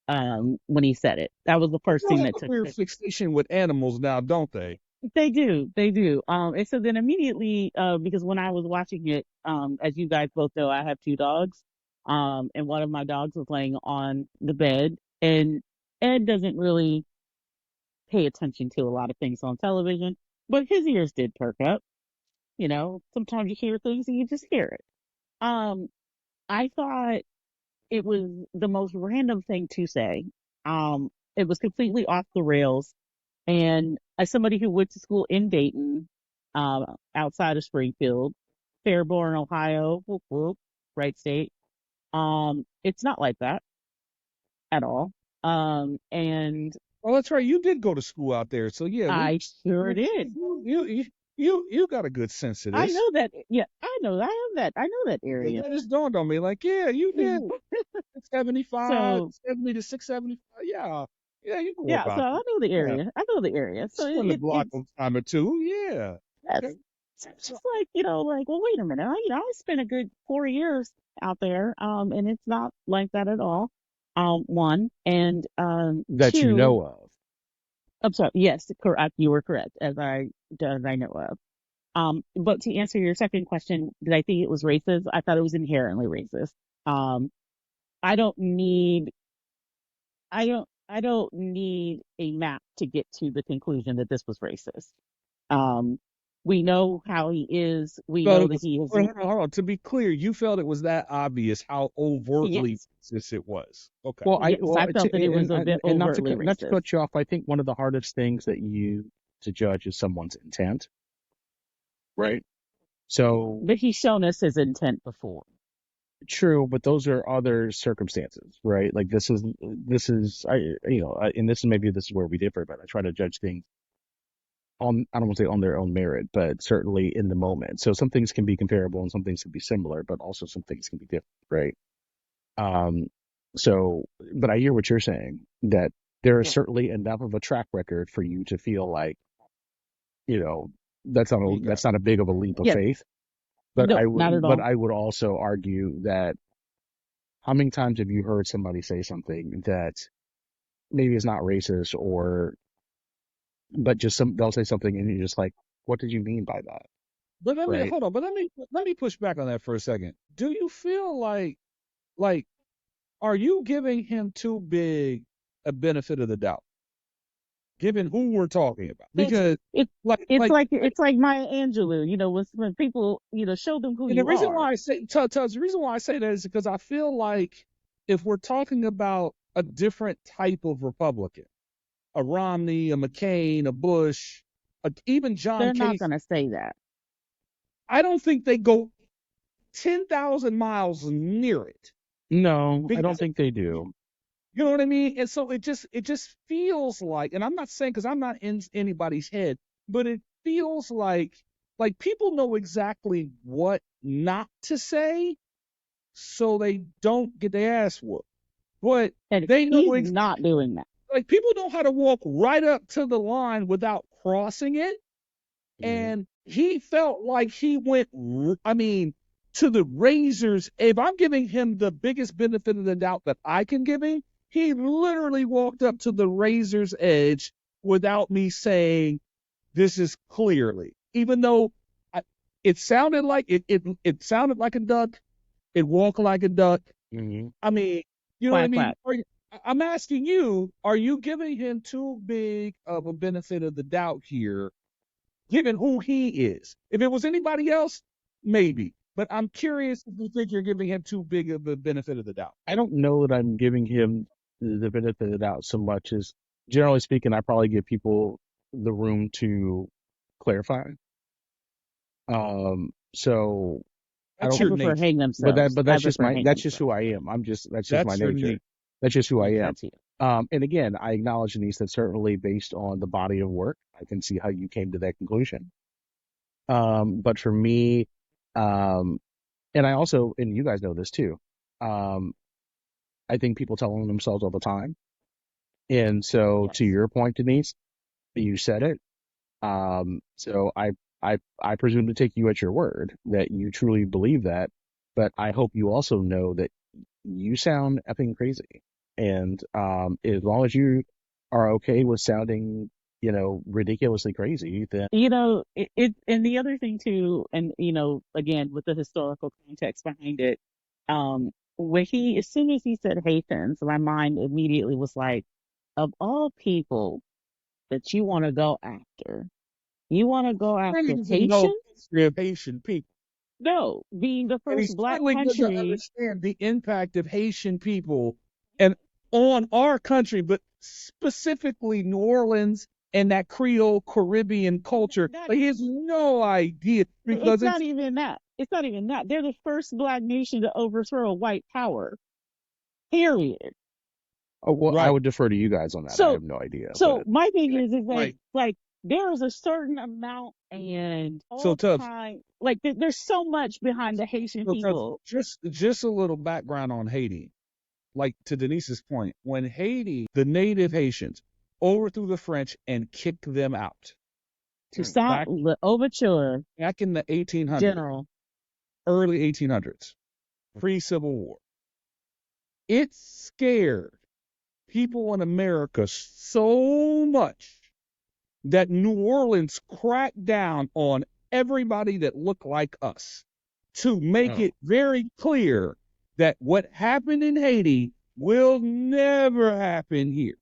[SPEAKER 3] When he said it. That was the first
[SPEAKER 1] People
[SPEAKER 3] thing
[SPEAKER 1] have
[SPEAKER 3] that
[SPEAKER 1] a
[SPEAKER 3] took
[SPEAKER 1] weird fixation with animals now, don't they?
[SPEAKER 3] they do. And so then immediately, because when I was watching it, as you guys both know, I have two dogs. And one of my dogs was laying on the bed, and Ed doesn't really pay attention to a lot of things on television, but his ears did perk up. Sometimes you hear things and you just hear it. Um, I thought it was the most random thing to say. It was completely off the rails. And as somebody who went to school in Dayton, outside of Springfield, Fairborn, Ohio, whoop, whoop, right state, it's not like that at all. And
[SPEAKER 1] Well, that's right. You did go to school out there, so yeah,
[SPEAKER 3] I sure
[SPEAKER 1] you
[SPEAKER 3] did.
[SPEAKER 1] you got a good sense of
[SPEAKER 3] I
[SPEAKER 1] this.
[SPEAKER 3] know that. Yeah, I know. I have that. I know that area.
[SPEAKER 1] That just dawned on me. Like, yeah, you did 75,
[SPEAKER 3] So
[SPEAKER 1] 70 to 675. Yeah, yeah, you know
[SPEAKER 3] yeah, so
[SPEAKER 1] about
[SPEAKER 3] I
[SPEAKER 1] this.
[SPEAKER 3] know the
[SPEAKER 1] Yeah,
[SPEAKER 3] area. I know the area. So
[SPEAKER 1] spun the block
[SPEAKER 3] it's
[SPEAKER 1] on time or two. Yeah.
[SPEAKER 3] yes.
[SPEAKER 1] Okay.
[SPEAKER 3] So it's just like, like, well, wait a minute. I spent a good 4 years out there, and it's not like that at all. One and
[SPEAKER 2] That you
[SPEAKER 3] two.
[SPEAKER 2] know of.
[SPEAKER 3] I'm sorry. Yes, correct. You were correct, as I know of. But to answer your second question, did I think it was racist? I thought it was inherently racist. Um, I don't need I don't need a map to get to the conclusion that this was racist. Um, we know how he is. We
[SPEAKER 1] Felt
[SPEAKER 3] know
[SPEAKER 1] it
[SPEAKER 3] that
[SPEAKER 1] was.
[SPEAKER 3] he is.
[SPEAKER 1] Hold on. To be clear, you felt it was that obvious how overtly
[SPEAKER 3] Yes,
[SPEAKER 1] racist it was. Okay.
[SPEAKER 3] yes, I felt that it was a bit
[SPEAKER 2] And not to
[SPEAKER 3] overtly
[SPEAKER 2] not to
[SPEAKER 3] racist.
[SPEAKER 2] cut you off, I think one of the hardest things that you to judge is someone's intent, right? So
[SPEAKER 3] But he's shown us his intent before.
[SPEAKER 2] true, but those are other circumstances, right? Like this is and this is where we differ, but I try to judge things on, I don't want to say on their own merit, but certainly in the moment. So some things can be comparable and some things can be similar, but also some things can be different, right? Um, so, but I hear what you're saying, that there is certainly enough of a track record for you to feel like, you know,
[SPEAKER 1] There you go.
[SPEAKER 2] that's not a big of a leap of
[SPEAKER 3] Yes,
[SPEAKER 2] faith.
[SPEAKER 3] no, not at
[SPEAKER 2] But
[SPEAKER 3] all.
[SPEAKER 2] I would also argue that how many times have you heard somebody say something that maybe is not racist or but just they'll say something and you're just like, what did you mean by that?
[SPEAKER 1] But let me
[SPEAKER 2] Right?
[SPEAKER 1] hold on. But let me push back on that for a second. Do you feel like are you giving him too big a benefit of the doubt, given who we're talking about?
[SPEAKER 3] It's
[SPEAKER 1] Because
[SPEAKER 3] it
[SPEAKER 1] like
[SPEAKER 3] it's
[SPEAKER 1] like
[SPEAKER 3] like it's like Maya Angelou, when people, show them who
[SPEAKER 1] and the
[SPEAKER 3] you
[SPEAKER 1] reason
[SPEAKER 3] are.
[SPEAKER 1] why I say Tubbs, the reason why I say that is because I feel like if we're talking about a different type of Republican, a Romney, a McCain, a Bush, even John
[SPEAKER 3] They're not
[SPEAKER 1] Casey,
[SPEAKER 3] gonna say that.
[SPEAKER 1] I don't think they go 10,000 miles near it.
[SPEAKER 2] No, I don't
[SPEAKER 1] Because
[SPEAKER 2] think they do.
[SPEAKER 1] you know what I mean? And so it just feels like, and I'm not saying because I'm not in anybody's head, but it feels like people know exactly what not to say, so they don't get their ass whooped. But
[SPEAKER 3] And
[SPEAKER 1] they know
[SPEAKER 3] he's not doing that.
[SPEAKER 1] like people know how to walk right up to the line without crossing it,
[SPEAKER 2] Mhm.
[SPEAKER 1] and he felt like he went. I mean, to the razors. If I'm giving him the biggest benefit of the doubt that I can give him, he literally walked up to the razor's edge without me saying this is clearly. Even though I, it sounded like it sounded like a duck. It walked like a duck.
[SPEAKER 2] Mhm.
[SPEAKER 1] I mean, you know what I
[SPEAKER 3] Quack
[SPEAKER 1] mean?
[SPEAKER 3] quack.
[SPEAKER 1] I'm asking you, are you giving him too big of a benefit of the doubt here, given who he is? If it was anybody else, maybe. But I'm curious if you think you're giving him too big of a benefit of the doubt.
[SPEAKER 2] I don't know that I'm giving him the benefit of the doubt so much as generally speaking, I probably give people the room to clarify. So I
[SPEAKER 1] That's
[SPEAKER 2] don't,
[SPEAKER 3] I
[SPEAKER 1] your
[SPEAKER 3] prefer
[SPEAKER 1] nature.
[SPEAKER 3] hang themselves.
[SPEAKER 2] but
[SPEAKER 3] I
[SPEAKER 2] that's just
[SPEAKER 3] prefer
[SPEAKER 2] my,
[SPEAKER 3] hang
[SPEAKER 2] that's just who
[SPEAKER 3] themselves.
[SPEAKER 2] I am. That's just my
[SPEAKER 1] That's your
[SPEAKER 2] nature.
[SPEAKER 1] nature.
[SPEAKER 2] That's just who I am.
[SPEAKER 3] That's you.
[SPEAKER 2] And again, I acknowledge, Denise, that certainly based on the body of work, I can see how you came to that conclusion. But for me, um, and I also, and you guys know this too, um, I think people tell on themselves all the time. And so to
[SPEAKER 3] Yes.
[SPEAKER 2] your point, Denise, you said it. So I presume to take you at your word that you truly believe that, but I hope you also know that you sound effing crazy. And as long as you are okay with sounding, ridiculously crazy, then
[SPEAKER 3] And the other thing too, and again with the historical context behind it, as soon as he said Haitians, my mind immediately was like, of all people that you want to go after, you want to go
[SPEAKER 1] Really
[SPEAKER 3] after
[SPEAKER 1] doesn't know
[SPEAKER 3] Haitians?
[SPEAKER 1] history of Haitian people.
[SPEAKER 3] No, being the
[SPEAKER 1] And he
[SPEAKER 3] first black
[SPEAKER 1] certainly doesn't
[SPEAKER 3] country
[SPEAKER 1] understand the impact of Haitian people and on our country, but specifically New Orleans and that Creole Caribbean culture.
[SPEAKER 3] that
[SPEAKER 1] Like he has no idea
[SPEAKER 3] it's
[SPEAKER 1] because
[SPEAKER 3] not
[SPEAKER 1] it's
[SPEAKER 3] even that. It's not even that. They're the first black nation to overthrow white power. Period.
[SPEAKER 2] oh, well, I
[SPEAKER 1] right,
[SPEAKER 2] would defer to you guys on that. I
[SPEAKER 3] So
[SPEAKER 2] have no idea,
[SPEAKER 3] so
[SPEAKER 2] but
[SPEAKER 3] my thing is
[SPEAKER 1] right.
[SPEAKER 3] like there is a certain amount and
[SPEAKER 1] So
[SPEAKER 3] all
[SPEAKER 1] Tubbs,
[SPEAKER 3] time like there's so much behind the Haitian
[SPEAKER 1] so Tubbs,
[SPEAKER 3] people.
[SPEAKER 1] just a little background on Haiti. Like to Denise's point, when Haiti, the native Haitians, overthrew the French and kicked them out
[SPEAKER 3] To Saint
[SPEAKER 1] back
[SPEAKER 3] Overture
[SPEAKER 1] back in the 1800s,
[SPEAKER 3] General.
[SPEAKER 1] early 1800s, pre-Civil War. It scared people in America so much that New Orleans cracked down on everybody that looked like us to make
[SPEAKER 2] oh,
[SPEAKER 1] it very clear that what happened in Haiti will never happen here.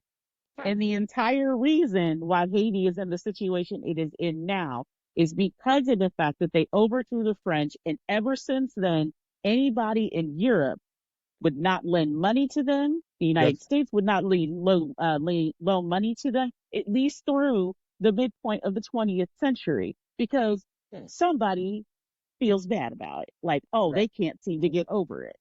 [SPEAKER 3] And the entire reason why Haiti is in the situation it is in now is because of the fact that they overthrew the French. And ever since then, anybody in Europe would not lend money to them. The United
[SPEAKER 1] That's
[SPEAKER 3] States would not loan money to them, at least through the midpoint of the 20th century, because somebody feels bad about it. Like, oh,
[SPEAKER 1] right.
[SPEAKER 3] they can't seem to get over it.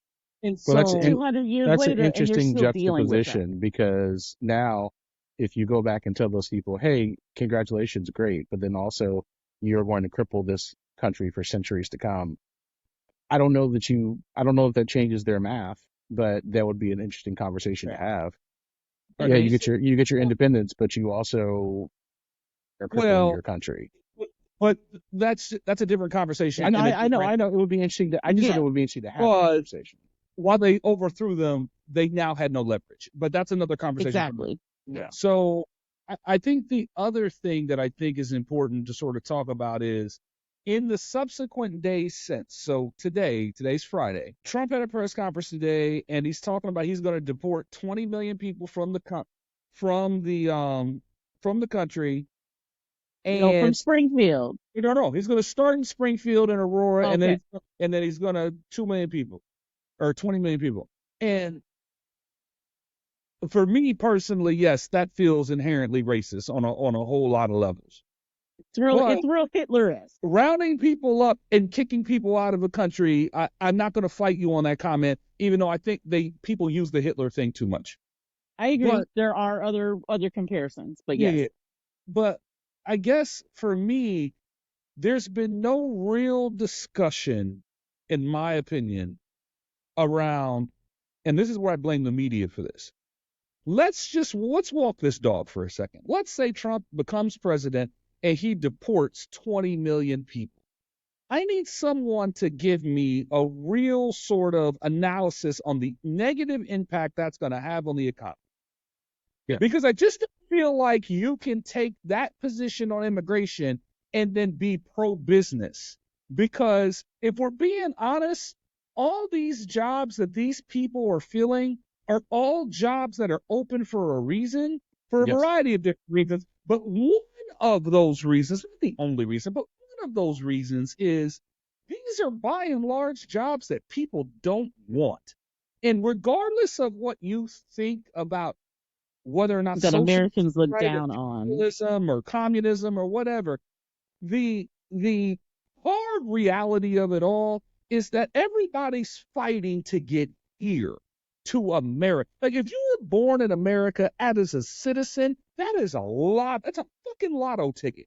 [SPEAKER 1] And
[SPEAKER 2] well,
[SPEAKER 1] so
[SPEAKER 3] 200 years
[SPEAKER 2] that's an
[SPEAKER 3] later, and you're
[SPEAKER 2] interesting
[SPEAKER 3] still dealing with them.
[SPEAKER 2] juxtaposition because now if you go back and tell those people, hey, congratulations, great, but then also you're going to cripple this country for centuries to come. I don't know if that changes their math, but that would be an interesting conversation to have.
[SPEAKER 1] right.
[SPEAKER 2] Yeah,
[SPEAKER 3] Agreed.
[SPEAKER 2] you get your independence, but you also are crippling
[SPEAKER 1] Well,
[SPEAKER 2] your country.
[SPEAKER 1] But that's a different conversation.
[SPEAKER 2] And
[SPEAKER 1] and a
[SPEAKER 2] I know,
[SPEAKER 1] different,
[SPEAKER 2] it would be interesting to. I just think
[SPEAKER 3] Yeah,
[SPEAKER 2] it would be interesting to have that
[SPEAKER 1] but
[SPEAKER 2] conversation.
[SPEAKER 1] while they overthrew them, they now had no leverage. But that's another conversation for me.
[SPEAKER 3] exactly.
[SPEAKER 2] Yeah.
[SPEAKER 1] So I think the other thing that I think is important to sort of talk about is in the subsequent days since. So today's Friday. Trump had a press conference today, and he's talking about he's going to deport 20 million people from the from the country,
[SPEAKER 3] No, from
[SPEAKER 1] and
[SPEAKER 3] Springfield.
[SPEAKER 1] you don't know he's going to start in Springfield and Aurora,
[SPEAKER 3] Okay.
[SPEAKER 1] and then he's going to 2 million people or 20 million people. And for me personally, yes, that feels inherently racist on a whole lot of levels. But
[SPEAKER 3] It's real Hitler-esque.
[SPEAKER 1] rounding people up and kicking people out of a country, I'm not going to fight you on that comment, even though I think people use the Hitler thing too much.
[SPEAKER 3] I agree.
[SPEAKER 1] But
[SPEAKER 3] There are other comparisons, but
[SPEAKER 1] yeah,
[SPEAKER 3] yes.
[SPEAKER 1] yeah. But I guess for me, there's been no real discussion, in my opinion, around, and this is where I blame the media for this. Let's walk this dog for a second. Let's say Trump becomes president and he deports 20 million people. I need someone to give me a real sort of analysis on the negative impact that's going to have on the economy.
[SPEAKER 2] Yeah.
[SPEAKER 1] Because I just don't feel like you can take that position on immigration and then be pro business. Because if we're being honest, all these jobs that these people are filling are all jobs that are open for a reason, for a
[SPEAKER 2] Yes.
[SPEAKER 1] variety of different reasons. But one of those reasons, not the only reason, but one of those reasons is these are by and large jobs that people don't want. And regardless of what you think about whether or not
[SPEAKER 3] That
[SPEAKER 1] socialism
[SPEAKER 3] Americans
[SPEAKER 1] is
[SPEAKER 3] look
[SPEAKER 1] right or
[SPEAKER 3] down on.
[SPEAKER 1] capitalism or communism or whatever, the hard reality of it all is that everybody's fighting to get here to America. Like if you were born in America as a citizen, that is a lot. That's a fucking lotto ticket.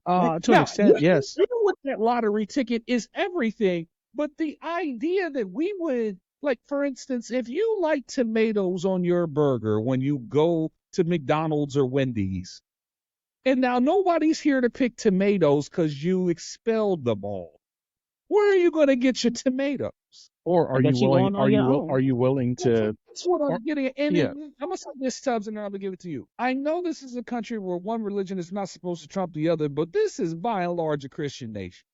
[SPEAKER 1] Right?
[SPEAKER 2] To an
[SPEAKER 1] Now,
[SPEAKER 2] extent,
[SPEAKER 1] what you
[SPEAKER 2] yes.
[SPEAKER 1] do with that lottery ticket is everything, but the idea that we would, like, for instance, if you like tomatoes on your burger when you go to McDonald's or Wendy's, and now nobody's here to pick tomatoes because you expelled them all, where are you going to get your tomatoes?
[SPEAKER 2] Or
[SPEAKER 3] I
[SPEAKER 2] are you
[SPEAKER 3] guess you
[SPEAKER 2] willing?
[SPEAKER 3] going on your
[SPEAKER 2] Are
[SPEAKER 3] own.
[SPEAKER 2] you willing to?
[SPEAKER 1] That's what
[SPEAKER 2] Or
[SPEAKER 1] I'm getting at. And
[SPEAKER 2] yeah.
[SPEAKER 1] I'm going to say this, Tubbs, and then I'm going to give it to you. I know this is a country where one religion is not supposed to trump the other, but this is by and large a Christian nation.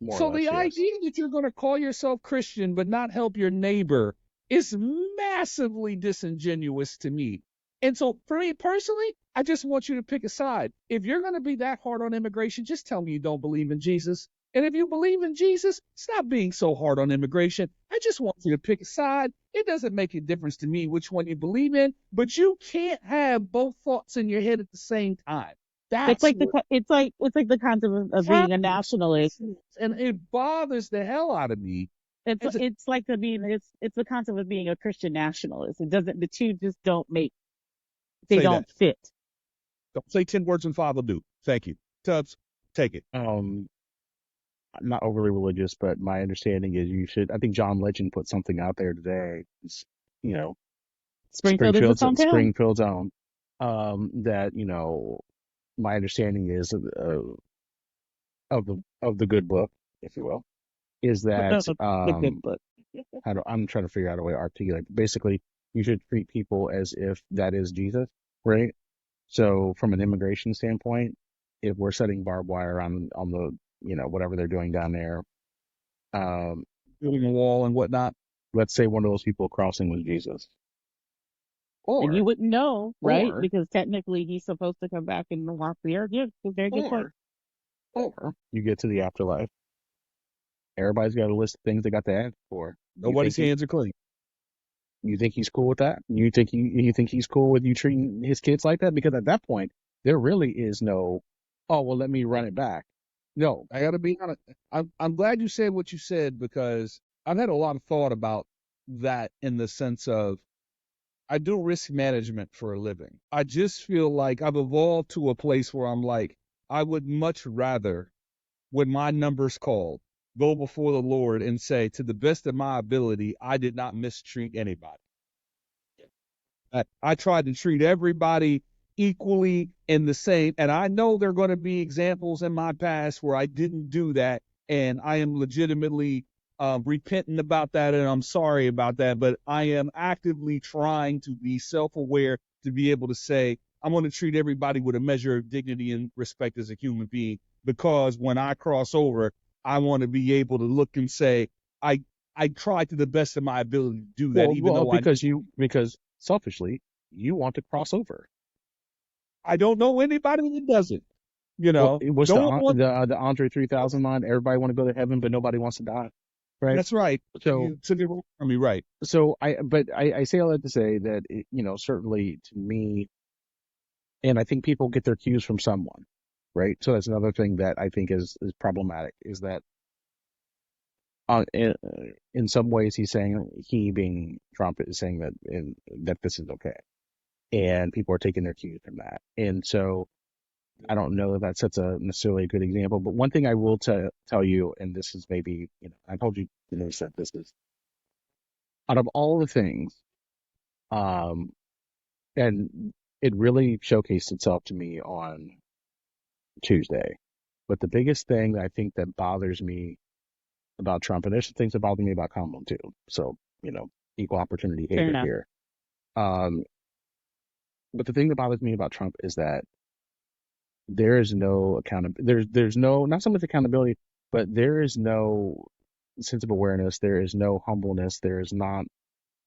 [SPEAKER 2] More or
[SPEAKER 1] So
[SPEAKER 2] less,
[SPEAKER 1] the
[SPEAKER 2] yes.
[SPEAKER 1] idea that you're going to call yourself Christian but not help your neighbor is massively disingenuous to me. And so for me personally, I just want you to pick a side. If you're going to be that hard on immigration, just tell me you don't believe in Jesus. And if you believe in Jesus, stop being so hard on immigration. I just want you to pick a side. It doesn't make a difference to me which one you believe in, but you can't have both thoughts in your head at the same time.
[SPEAKER 3] It's
[SPEAKER 1] That's
[SPEAKER 3] like
[SPEAKER 1] what
[SPEAKER 3] it's like the concept of being a
[SPEAKER 1] happens.
[SPEAKER 3] nationalist.
[SPEAKER 1] And it bothers the hell out of me. As a,
[SPEAKER 3] It's like it's the concept of being a Christian nationalist. It doesn't the two just they
[SPEAKER 1] say that.
[SPEAKER 3] don't fit.
[SPEAKER 1] Don't say 10 words and five will do. Thank you. Tubbs, take it.
[SPEAKER 2] I'm not overly religious, but my understanding is you should. I think John Legend put something out there today. You know,
[SPEAKER 3] Springfield is its hometown.
[SPEAKER 2] Springfield's own. That my understanding is of the good book, if you will, is that
[SPEAKER 3] The good book.
[SPEAKER 2] I'm trying to figure out a way to articulate. Basically, you should treat people as if that is Jesus, right? So, from an immigration standpoint, if we're setting barbed wire on the whatever they're doing down there, um,
[SPEAKER 1] Building a wall and whatnot.
[SPEAKER 2] let's say one of those people crossing was Jesus,
[SPEAKER 3] And
[SPEAKER 2] or
[SPEAKER 3] you wouldn't know, right?
[SPEAKER 2] or
[SPEAKER 3] Because technically he's supposed to come back and walk the earth. Yeah, very good point.
[SPEAKER 2] or you get to the afterlife. Everybody's got a list of things they got to ask for.
[SPEAKER 1] Nobody's hands are clean.
[SPEAKER 2] You think he's cool with that? You think he's cool with you treating his kids like that? Because at that point, there really is no, oh well, let me run it back. No,
[SPEAKER 1] I got to be honest. I'm glad you said what you said because I've had a lot of thought about that in the sense of I do risk management for a living. I just feel like I've evolved to a place where I'm like, I would much rather, when my number's called, go before the Lord and say, to the best of my ability, I did not mistreat anybody. I tried to treat everybody equally in the same. And I know there are going to be examples in my past where I didn't do that, and I am legitimately repentant about that, and I'm sorry about that. But I am actively trying to be self-aware to be able to say I'm going to treat everybody with a measure of dignity and respect as a human being. Because when I cross over, I want to be able to look and say I I tried to the best of my ability to do that, even though
[SPEAKER 2] because selfishly you want to cross over.
[SPEAKER 1] I don't know anybody that doesn't. You
[SPEAKER 2] Well,
[SPEAKER 1] know,
[SPEAKER 2] it was
[SPEAKER 1] no one wants.
[SPEAKER 2] the Andre 3000 line. Everybody want to go to heaven, but nobody wants to die, right?
[SPEAKER 1] That's right.
[SPEAKER 2] So
[SPEAKER 1] You took it from me, right?
[SPEAKER 2] I say all that to say that certainly to me, and I think people get their cues from someone, right? So that's another thing that I think is problematic is that in some ways he being Trump is saying that this is okay, and people are taking their cues from that, and so I don't know if that sets a necessarily a good example. But one thing I will tell you, and this is maybe I told you that this is out of all the things, um, and it really showcased itself to me on Tuesday. But the biggest thing I think that bothers me about Trump, and there's some things that bother me about Kamala too. So, equal opportunity
[SPEAKER 3] Fair
[SPEAKER 2] hater
[SPEAKER 3] enough.
[SPEAKER 2] here. Um, but the thing that bothers me about Trump is that there is no there's no not so much accountability, but there is no sense of awareness. There is no humbleness. There is not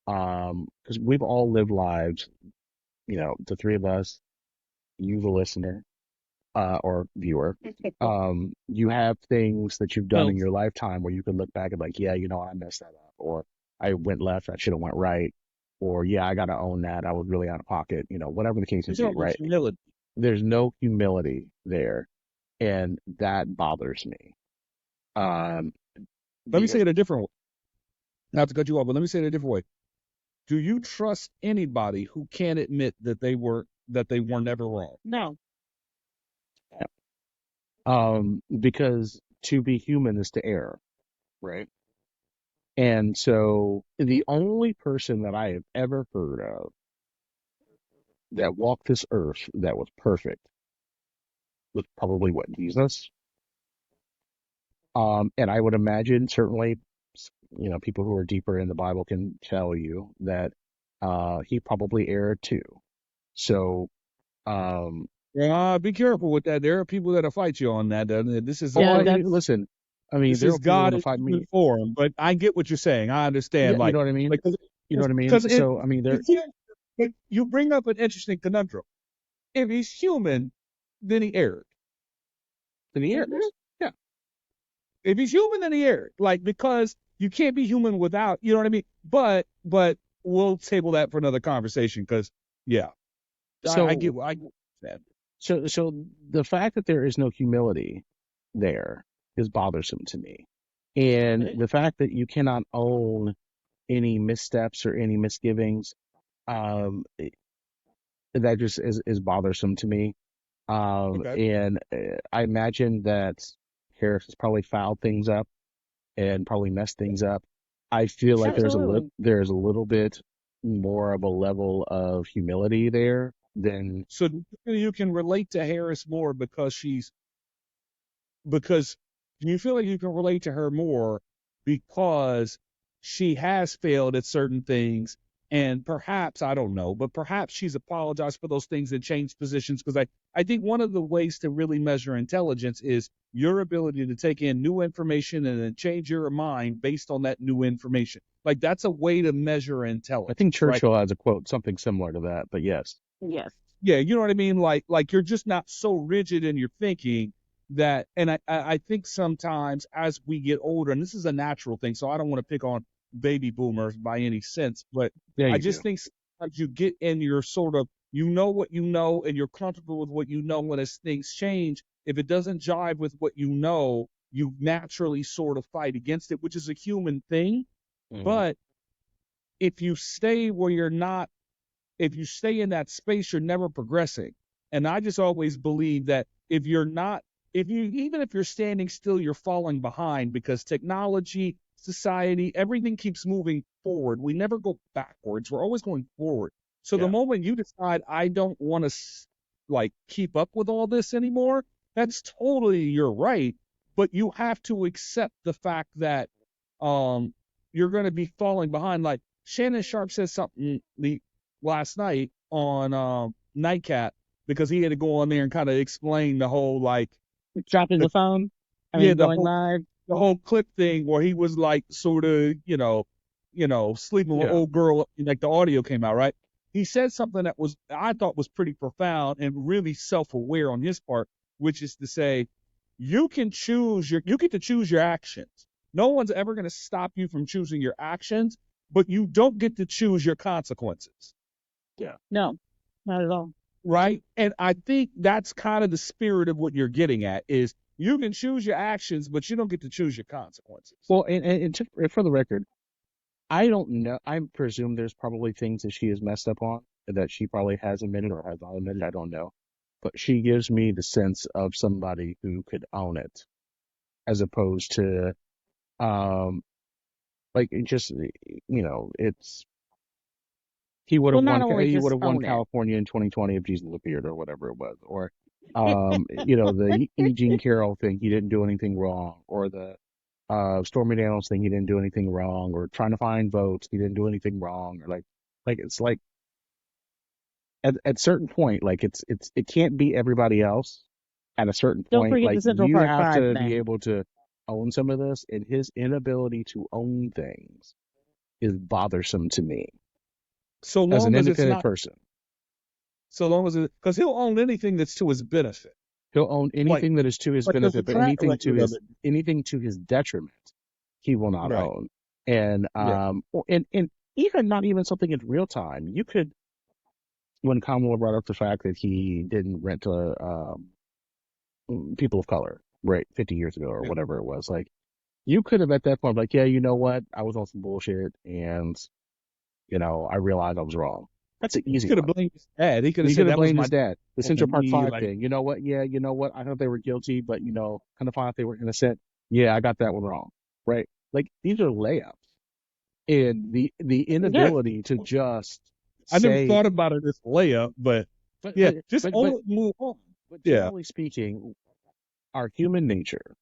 [SPEAKER 2] because we've all lived lives. The three of us, you the listener, or viewer, you have things that you've done in
[SPEAKER 3] Both.
[SPEAKER 2] your lifetime where you can look back and like, yeah, I messed that up, or I went left, I should have went right, or yeah, I got to own that, I was really out of pocket, whatever the case may
[SPEAKER 1] There's
[SPEAKER 2] be,
[SPEAKER 1] always
[SPEAKER 2] right?
[SPEAKER 1] humility.
[SPEAKER 2] There's no humility there, and that bothers me. Um,
[SPEAKER 1] Let me say
[SPEAKER 2] because
[SPEAKER 1] it a different way. Not to cut you off, but let me say it a different way. Do you trust anybody who can't admit that they were never wrong?
[SPEAKER 3] No.
[SPEAKER 2] because to be human is to err, right? And so the only person that I have ever heard of that walked this earth that was perfect was probably what Jesus. And I would imagine certainly, people who are deeper in the Bible can tell you that he probably erred too. So, um,
[SPEAKER 1] Be careful with that. There are people that'll fight you on that. This is a
[SPEAKER 3] Yeah, that's
[SPEAKER 2] listen, I mean,
[SPEAKER 1] this
[SPEAKER 2] there
[SPEAKER 1] is
[SPEAKER 2] are people
[SPEAKER 1] God
[SPEAKER 2] going to
[SPEAKER 1] in
[SPEAKER 2] fight
[SPEAKER 1] human
[SPEAKER 2] me.
[SPEAKER 1] form. But I get what you're saying. I understand.
[SPEAKER 2] Yeah, you know what I mean. You know what I mean.
[SPEAKER 1] Because
[SPEAKER 2] So, I mean, there,
[SPEAKER 1] you bring up an interesting conundrum. If he's human, then he erred.
[SPEAKER 2] in the air.
[SPEAKER 3] Mhm.
[SPEAKER 2] Yeah.
[SPEAKER 1] If he's human, then he erred. Like, because you can't be human without, you know what I mean? But we'll table that for another conversation. Because yeah,
[SPEAKER 2] So,
[SPEAKER 1] I get that.
[SPEAKER 2] so the fact that there is no humility there is bothersome to me. And the fact that you cannot own any missteps or any misgivings, um, that just is bothersome to me.
[SPEAKER 1] Okay.
[SPEAKER 2] And I imagine that Harris has probably fouled things up and probably messed things up. I feel like
[SPEAKER 3] Absolutely.
[SPEAKER 2] there's a little bit more of a level of humility there than
[SPEAKER 1] So you can relate to Harris more because you feel like you can relate to her more because she has failed at certain things, and perhaps I don't know, but perhaps she's apologized for those things and changed positions. Because I think one of the ways to really measure intelligence is your ability to take in new information and then change your mind based on that new information. Like, that's a way to measure
[SPEAKER 2] I think
[SPEAKER 1] intelligence, right?
[SPEAKER 2] Churchill has a quote something similar to that, but yes.
[SPEAKER 3] Yes.
[SPEAKER 1] Yeah, you know what I mean? Like you're just not so rigid in your thinking that, and I think sometimes as we get older, and this is a natural thing, so I don't want to pick on baby boomers by any sense, but
[SPEAKER 2] Yeah,
[SPEAKER 1] I
[SPEAKER 2] you
[SPEAKER 1] just
[SPEAKER 2] do.
[SPEAKER 1] think sometimes you get in your sort of, you know what you know, and you're comfortable with what you know. When as things change, if it doesn't jive with what you know, you naturally sort of fight against it, which is a human thing.
[SPEAKER 2] Hmm.
[SPEAKER 1] But if you stay where you're not, if you stay in that space, you're never progressing. And I just always believe that if you're not, if you, even if you're standing still, you're falling behind because technology, society, everything keeps moving forward. We never go backwards. We're always going forward. So the
[SPEAKER 2] Yeah.
[SPEAKER 1] moment you decide, I don't want to, like keep up with all this anymore. That's totally your right, but you have to accept the fact that um you're going to be falling behind. Like Shannon Sharp said something last night on Nightcap because he had to go on there and kind of explain the whole like
[SPEAKER 3] Dropping
[SPEAKER 1] the
[SPEAKER 3] the phone. I
[SPEAKER 1] yeah
[SPEAKER 3] mean, going live.
[SPEAKER 1] the whole clip thing where he was like sort of, sleeping with an
[SPEAKER 2] Yeah.
[SPEAKER 1] old girl, like the audio came out, right? He said something that was I thought was pretty profound and really self-aware on his part, which is to say, you get to choose your actions. No one's ever going to stop you from choosing your actions, but you don't get to choose your consequences.
[SPEAKER 2] Yeah.
[SPEAKER 3] No, not at all.
[SPEAKER 1] Right? And I think that's kind of the spirit of what you're getting at is you can choose your actions, but you don't get to choose your consequences.
[SPEAKER 2] Well, and for the record, I don't know. I presume there's probably things that she has messed up on that she probably has admitted or has not admitted. I don't know. But she gives me the sense of somebody who could own it as opposed to, um, like it just, it's,
[SPEAKER 3] Well, not only
[SPEAKER 2] he would
[SPEAKER 3] just
[SPEAKER 2] have won
[SPEAKER 3] own it.
[SPEAKER 2] California in 2020 if Jesus appeared or whatever it was. Or, the E. Jean Carroll thing, he didn't do anything wrong. Or the, Stormy Daniels thing, he didn't do anything wrong, or trying to find votes, he didn't do anything wrong, or like it's like at certain point, like it can't be everybody else. At a certain
[SPEAKER 3] Don't
[SPEAKER 2] point,
[SPEAKER 3] forget
[SPEAKER 2] like
[SPEAKER 3] the Central
[SPEAKER 2] you
[SPEAKER 3] Park
[SPEAKER 2] have
[SPEAKER 3] Five
[SPEAKER 2] to be
[SPEAKER 3] thing.
[SPEAKER 2] able to own some of this, and his inability to own things is bothersome to me
[SPEAKER 1] So
[SPEAKER 2] as an
[SPEAKER 1] long as it's
[SPEAKER 2] independent
[SPEAKER 1] not,
[SPEAKER 2] person.
[SPEAKER 1] so long as it, because he'll own anything that's to his benefit.
[SPEAKER 2] He'll own
[SPEAKER 1] Like,
[SPEAKER 2] anything that is to his
[SPEAKER 1] like there's a
[SPEAKER 2] benefit, but
[SPEAKER 1] track record of it.
[SPEAKER 2] anything to his detriment, he will not
[SPEAKER 1] Right.
[SPEAKER 2] own. And
[SPEAKER 1] Yeah.
[SPEAKER 2] and even not even something in real time. You could, when Kamala brought up the fact that he didn't rent to people of color, right, 50 years ago or
[SPEAKER 1] Yeah.
[SPEAKER 2] whatever it was, like you could have at that point like, yeah, you know what, I was on some bullshit, and I realized I was wrong. That's an
[SPEAKER 1] He
[SPEAKER 2] easy
[SPEAKER 1] could have
[SPEAKER 2] one.
[SPEAKER 1] blamed his dad. He could have
[SPEAKER 2] You
[SPEAKER 1] said
[SPEAKER 2] could have
[SPEAKER 1] that was
[SPEAKER 2] blamed
[SPEAKER 1] my
[SPEAKER 2] his dad. The
[SPEAKER 1] fault
[SPEAKER 2] Central
[SPEAKER 1] and
[SPEAKER 2] Park
[SPEAKER 1] me.
[SPEAKER 2] Five
[SPEAKER 1] Like,
[SPEAKER 2] thing. You know what? Yeah, you know what? I thought they were guilty, but kind of find out they were innocent. Yeah, I got that one wrong. Right? Like these are layups, and the
[SPEAKER 1] yeah,
[SPEAKER 2] inability to just
[SPEAKER 1] I never
[SPEAKER 2] say,
[SPEAKER 1] thought about it as layup, but
[SPEAKER 2] but
[SPEAKER 1] yeah,
[SPEAKER 2] but
[SPEAKER 1] just
[SPEAKER 2] but
[SPEAKER 1] own
[SPEAKER 2] but
[SPEAKER 1] it and move on.
[SPEAKER 2] but
[SPEAKER 1] Yeah.
[SPEAKER 2] generally speaking, our human nature,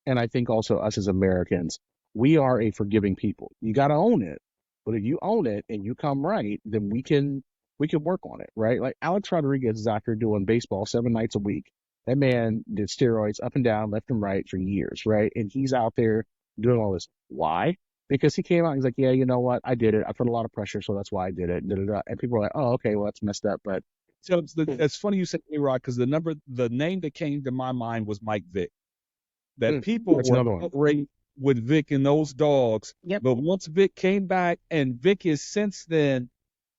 [SPEAKER 2] and I think also us as Americans, we are a forgiving people. You got to own it, but if you own it and you come right, then we can work on it, right? Like Alex Rodriguez is out here doing baseball 7 nights a week. That man did steroids up and down, left and right for years, right? And he's out there doing all this. Why? Because he came out and he's like, yeah, you know what? I did it. I put a lot of pressure, so that's why I did it. Da, da, da. And people are like, oh, okay, well, that's messed up. But
[SPEAKER 1] So it's funny you said A-Rod because the name that came to my mind was Mike Vick. That people
[SPEAKER 2] that's
[SPEAKER 1] were
[SPEAKER 2] another one.
[SPEAKER 1] outraged with Vic and those dogs.
[SPEAKER 3] Yep.
[SPEAKER 1] But once Vic came back, and Vic is since then,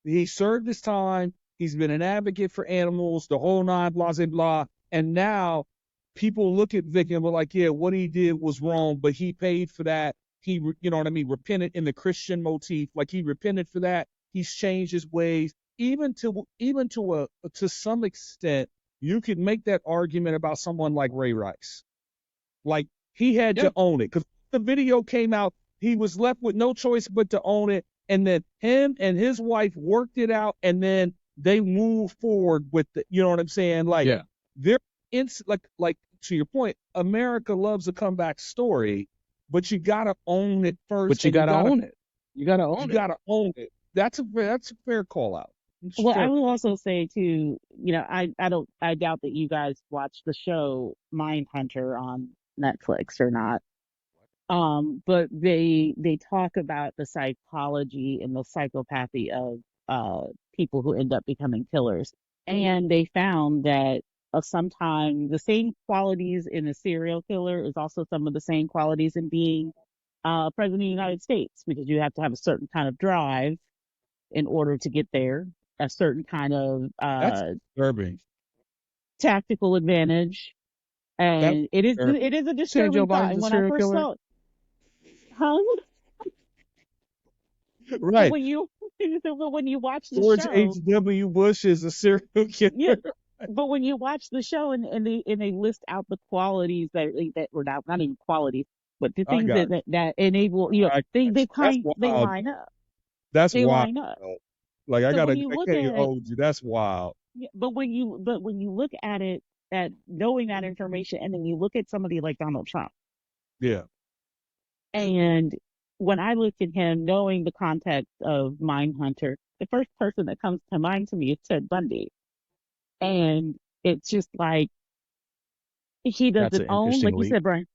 [SPEAKER 1] he served his time. He's been an advocate for animals, the whole nine, blah, blah, blah. And now people look at Vic and were like, yeah, what he did was wrong, but he paid for that. You know what I mean, repented in the Christian motif. Like he repented for that. He's changed his ways. To some extent, you could make that argument about someone like Ray Rice. Like he had
[SPEAKER 2] Yeah.
[SPEAKER 1] to own it because the video came out, he was left with no choice but to own it. And then him and his wife worked it out, and then they moved forward with it. You know what I'm saying? Like
[SPEAKER 2] Yeah.
[SPEAKER 1] they're like to your point, America loves a comeback story, but you gotta own it first,
[SPEAKER 2] But you
[SPEAKER 1] and you
[SPEAKER 2] got to
[SPEAKER 1] gotta
[SPEAKER 2] own it. You got to
[SPEAKER 1] you
[SPEAKER 2] own it.
[SPEAKER 1] gotta own it. That's a fair call out. It's
[SPEAKER 3] Well, I
[SPEAKER 1] fair.
[SPEAKER 3] will also say too, I doubt that you guys watch the show Mindhunter on Netflix or not. But they talk about the psychology and the psychopathy of people who end up becoming killers. And they found that sometimes the same qualities in a serial killer is also some of the same qualities in being president of the United States, because you have to have a certain kind of drive in order to get there, a certain kind of
[SPEAKER 1] That's disturbing.
[SPEAKER 3] tactical advantage.
[SPEAKER 1] That's
[SPEAKER 3] And
[SPEAKER 1] disturbing.
[SPEAKER 3] it is a
[SPEAKER 2] Saying Joe
[SPEAKER 3] disturbing thought.
[SPEAKER 2] Biden's
[SPEAKER 3] And
[SPEAKER 2] a
[SPEAKER 3] when I
[SPEAKER 2] serial
[SPEAKER 3] first
[SPEAKER 2] killer?
[SPEAKER 3] saw it, huh? But
[SPEAKER 1] Right.
[SPEAKER 3] when you but when you watch the
[SPEAKER 1] George
[SPEAKER 3] show,
[SPEAKER 1] H.W. Bush is a serial killer.
[SPEAKER 3] yeah. But when you watch the show and they list out the qualities that were not even qualities, but the
[SPEAKER 1] I
[SPEAKER 3] things
[SPEAKER 1] got
[SPEAKER 3] that enable,
[SPEAKER 1] I got you. That's
[SPEAKER 3] they
[SPEAKER 1] wild.
[SPEAKER 3] line up.
[SPEAKER 1] That's
[SPEAKER 3] They
[SPEAKER 1] wild.
[SPEAKER 3] line up.
[SPEAKER 1] Like
[SPEAKER 3] So when you
[SPEAKER 1] I
[SPEAKER 3] look
[SPEAKER 1] can't even
[SPEAKER 3] at
[SPEAKER 1] hold you. That's wild.
[SPEAKER 3] Yeah, but when you look at it, at knowing that information, and then you look at somebody like Donald Trump,
[SPEAKER 1] Yeah.
[SPEAKER 3] and when I look at him, knowing the context of Mindhunter, the first person that comes to mind to me is Ted Bundy, and it's just like he
[SPEAKER 2] That's
[SPEAKER 3] doesn't
[SPEAKER 2] an
[SPEAKER 3] own, like
[SPEAKER 2] interesting
[SPEAKER 3] you
[SPEAKER 2] leap.
[SPEAKER 3] said, Brian.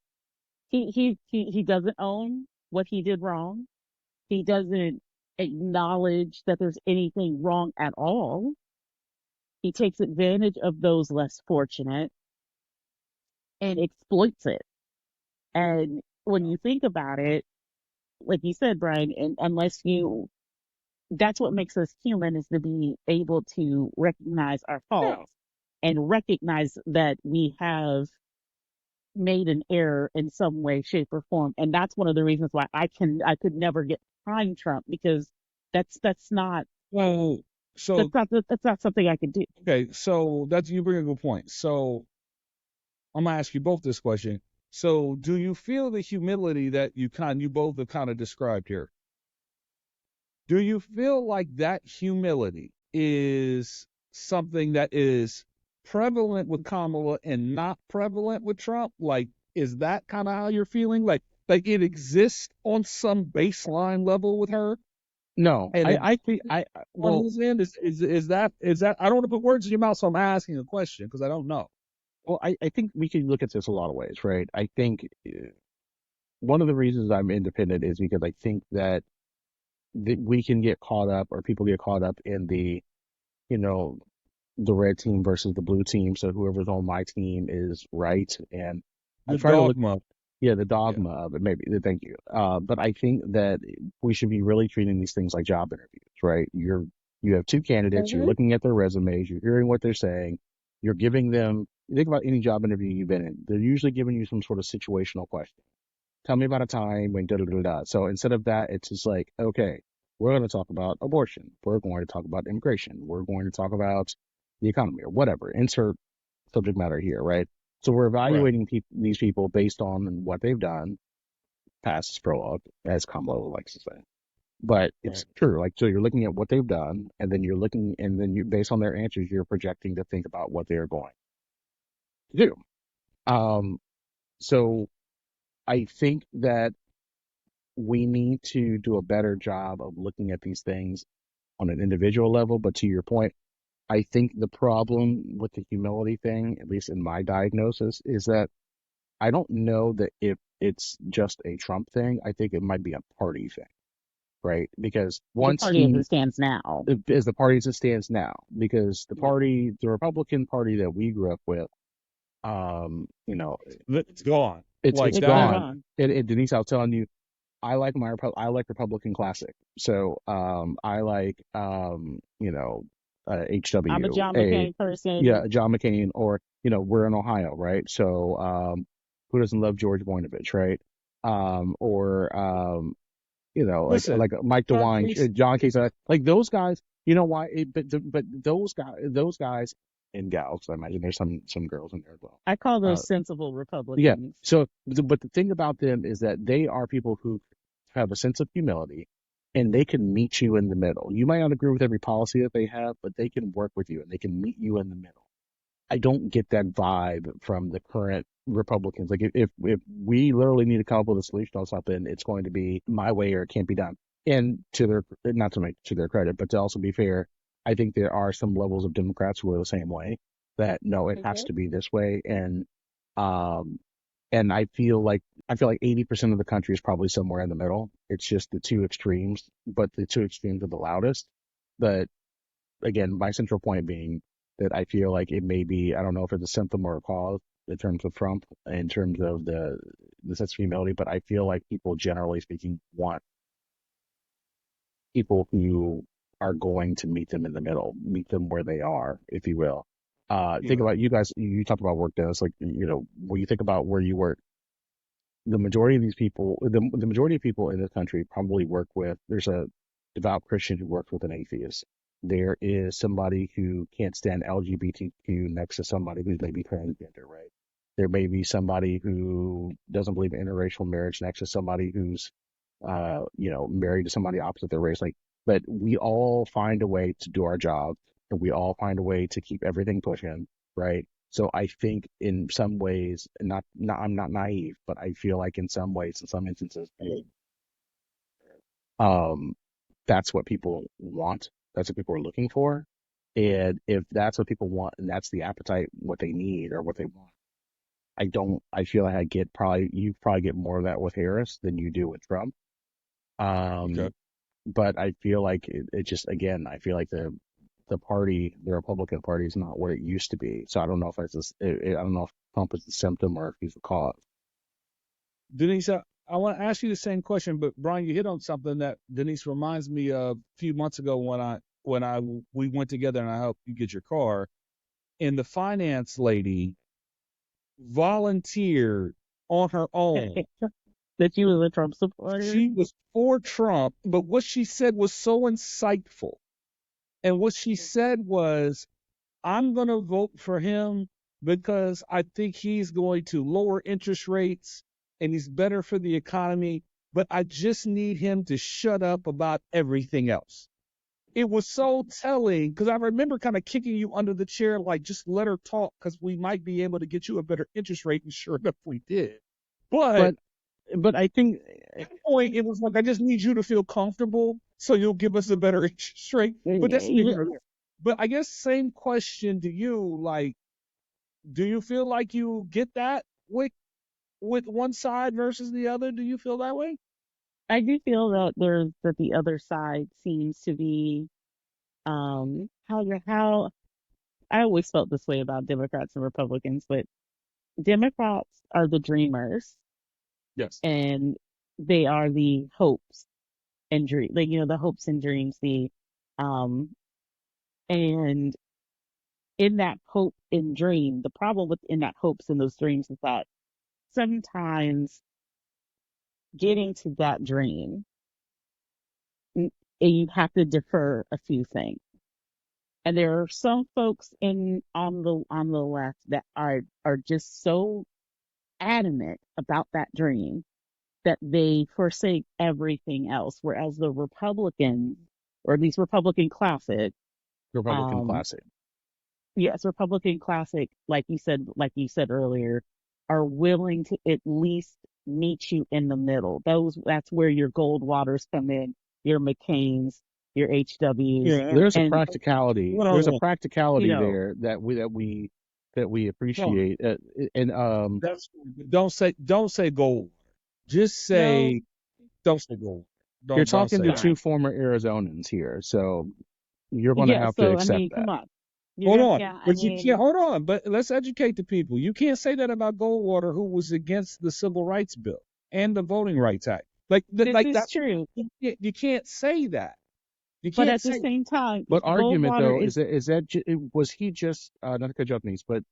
[SPEAKER 3] He doesn't own what he did wrong. He doesn't acknowledge that there's anything wrong at all. He takes advantage of those less fortunate and exploits it. And when you think about it, like you said, Brian, and unless you, that's what makes us human is to be able to recognize our
[SPEAKER 2] Yeah.
[SPEAKER 3] faults and recognize that we have made an error in some way, shape, or form. And that's one of the reasons why I could never get behind Trump because that's not
[SPEAKER 1] Well, so
[SPEAKER 3] that's not something I could do.
[SPEAKER 1] okay, so that's you bring a good point. So I'm gonna ask you both this question. So do you feel the humility that you both have kind of described here? Do you feel like that humility is something that is prevalent with Kamala and not prevalent with Trump? Like, is that kind of how you're feeling? Like it exists on some baseline level with her,
[SPEAKER 2] No,
[SPEAKER 1] and it
[SPEAKER 2] I think
[SPEAKER 1] on
[SPEAKER 2] well,
[SPEAKER 1] his end is that I don't want to put words in your mouth, so I'm asking a question because I don't know.
[SPEAKER 2] I think we can look at this a lot of ways, right? I think one of the reasons I'm independent is because I think that we can get caught up, or people get caught up in you know, the red team versus the blue team. So whoever's on my team is right. And I
[SPEAKER 1] The
[SPEAKER 2] try to look,
[SPEAKER 1] dogma.
[SPEAKER 2] yeah, the
[SPEAKER 1] Yeah.
[SPEAKER 2] dogma of it, maybe. Thank you. But I think that we should be really treating these things like job interviews, right? You have two candidates, you're
[SPEAKER 1] Mhm.
[SPEAKER 2] looking at their resumes, you're hearing what they're saying, you're giving them, think about any job interview you've been in. They're usually giving you some sort of situational question. Tell me about a time when da da da da. So instead of that, it's just like, okay, we're going to talk about abortion. We're going to talk about immigration. We're going to talk about the economy or whatever. Insert subject matter here, right? So we're
[SPEAKER 1] Right.
[SPEAKER 2] evaluating these people based on what they've done, past is prologue, as Kamala likes to say. But
[SPEAKER 1] Right.
[SPEAKER 2] it's true. Like, so you're looking at what they've done, and then you're looking, and then you, based on their answers, you're projecting to think about what they're going to do. Um, so I think that we need to do a better job of looking at these things on an individual level. But to your point, I think the problem with the humility thing, at least in my diagnosis, is that I don't know that if it's just a Trump thing. I think it might be a party thing, right? Because
[SPEAKER 3] The
[SPEAKER 2] once
[SPEAKER 3] party as it
[SPEAKER 2] he
[SPEAKER 3] stands now.
[SPEAKER 2] is the party as it stands now, because
[SPEAKER 3] Yeah.
[SPEAKER 2] the Republican Party that we grew up with, you know,
[SPEAKER 1] It's gone.
[SPEAKER 2] it's
[SPEAKER 1] Like
[SPEAKER 3] It's been
[SPEAKER 1] that.
[SPEAKER 2] gone.
[SPEAKER 3] gone.
[SPEAKER 2] And Denise, I was telling you, I like Republican Classic. So I like
[SPEAKER 3] I'm a John
[SPEAKER 2] HWA,
[SPEAKER 3] McCain person.
[SPEAKER 2] yeah, John McCain, or we're in Ohio, right? So who doesn't love George Voinovich, right? Or
[SPEAKER 1] Listen,
[SPEAKER 2] like Mike
[SPEAKER 1] John
[SPEAKER 2] DeWine,
[SPEAKER 1] Case.
[SPEAKER 2] John Case, like those guys. You know why? But those guys and gals, I imagine there's some girls in there as well.
[SPEAKER 3] I call
[SPEAKER 2] Uh,
[SPEAKER 3] those sensible
[SPEAKER 2] yeah.
[SPEAKER 3] Republicans.
[SPEAKER 2] So, but the thing about them is that they are people who have a sense of humility, and they can meet you in the middle. You might not agree with every policy that they have, but they can work with you and they can meet you in the middle. I don't get that vibe from the current Republicans. Like if we literally need to come up with a solution on something, it's going to be my way or it can't be done. And to their, not to make to their credit, but to also be fair, I think there are some levels of Democrats who are the same way, that no, it has
[SPEAKER 3] Mhm.
[SPEAKER 2] to be this way. Um and I feel like 80% of the country is probably somewhere in the middle. It's just the two extremes, but the two extremes are the loudest. But again, my central point being that I feel like it may be, I don't know if it's a symptom or a cause in terms of Trump, in terms of the sense of humility, but I feel like people, generally speaking, want people who are going to meet them in the middle, meet them where they are, if you will. Think
[SPEAKER 1] Yeah.
[SPEAKER 2] about you guys, you talked about work, Dennis, like, when you think about where you work, the majority of these people, the majority of people in this country probably work with, there's a devout Christian who works with an atheist. There is somebody who can't stand LGBTQ next to somebody who's maybe transgender, right? There may be somebody who doesn't believe in interracial marriage next to somebody who's, married to somebody opposite their race. Like, but we all find a way to do our job. and we all find a way to keep everything pushing, right? So I think in some ways, I'm not naive, but I feel like in some ways, in some instances, um, that's what people want. That's what people are looking for. And if that's what people want and that's the appetite, what they need or what they want, I feel like you probably get more of that with Harris than you do with Trump.
[SPEAKER 1] Okay.
[SPEAKER 2] Um, but I feel like it just, again, I feel like the Republican Party is not where it used to be. So I don't know if I don't know if Trump is the symptom or if he's the cause.
[SPEAKER 1] Denise, I want to ask you the same question, but Brian, you hit on something that Denise reminds me of a few months ago when we went together and I helped you get your car, and the finance lady volunteered on her own.
[SPEAKER 3] That you was a Trump supporter.
[SPEAKER 1] She was for Trump, but what she said was so insightful. And what she said was, I'm going to vote for him because I think he's going to lower interest rates and he's better for the economy, but I just need him to shut up about everything else. It was so telling because I remember kind of kicking you under the chair, like, just let her talk because we might be able to get you a better interest rate. And sure enough, we did. But
[SPEAKER 2] But but I think
[SPEAKER 1] at that point, it was like, I just need you to feel comfortable so you'll give us a better interest rate. But that's neither here nor there. But I guess same question to you, like, do you feel like you get that with one side versus the other? Do you feel that way?
[SPEAKER 3] I do feel that the other side seems to be how I always felt this way about Democrats and Republicans, but Democrats are the dreamers
[SPEAKER 1] Yes.
[SPEAKER 3] and they are the hopes and dream, like, the hopes and dreams, the um and in that hope and dream, the problem with in that hopes and those dreams is that sometimes getting to that dream, n- you have to defer a few things. And there are some folks in on the left that are just so adamant about that dream that they forsake everything else. Whereas the Republicans, or at least Republican classic,
[SPEAKER 2] Republican
[SPEAKER 3] um,
[SPEAKER 2] classic.
[SPEAKER 3] yes, Republican classic, like you said earlier, are willing to at least meet you in the middle. That's where your Goldwaters come in, your McCains, your HWs,
[SPEAKER 1] Yeah.
[SPEAKER 2] There's a
[SPEAKER 3] and
[SPEAKER 2] practicality.
[SPEAKER 1] Hold on,
[SPEAKER 2] There's
[SPEAKER 1] hold
[SPEAKER 2] a
[SPEAKER 1] on.
[SPEAKER 3] you
[SPEAKER 2] practicality
[SPEAKER 3] know,
[SPEAKER 2] there that we
[SPEAKER 1] Hold on.
[SPEAKER 2] appreciate. And
[SPEAKER 1] That's don't say gold. Just
[SPEAKER 3] no,
[SPEAKER 1] say don't say gold.
[SPEAKER 2] you're
[SPEAKER 1] Don't
[SPEAKER 2] talking
[SPEAKER 1] say
[SPEAKER 2] to
[SPEAKER 3] all
[SPEAKER 1] that.
[SPEAKER 2] two
[SPEAKER 3] right,
[SPEAKER 2] former Arizonans here, so you're going to
[SPEAKER 3] yeah.
[SPEAKER 2] have to
[SPEAKER 3] So I
[SPEAKER 2] accept
[SPEAKER 3] mean,
[SPEAKER 2] that.
[SPEAKER 3] come on,
[SPEAKER 1] Hold on.
[SPEAKER 3] yeah. I
[SPEAKER 1] But you can't
[SPEAKER 3] mean,
[SPEAKER 1] hold on. But let's educate the people. You can't say that about Goldwater, who was against the Civil Rights Bill and the Voting Rights Act.
[SPEAKER 3] this
[SPEAKER 1] Like
[SPEAKER 3] is
[SPEAKER 1] that.
[SPEAKER 3] true,
[SPEAKER 1] You can't say that. You
[SPEAKER 3] but
[SPEAKER 1] can't
[SPEAKER 3] at the
[SPEAKER 1] say
[SPEAKER 3] same time,
[SPEAKER 2] But argument
[SPEAKER 3] Goldwater
[SPEAKER 2] though
[SPEAKER 3] is
[SPEAKER 2] is that was he just not to cut you off, Denise, but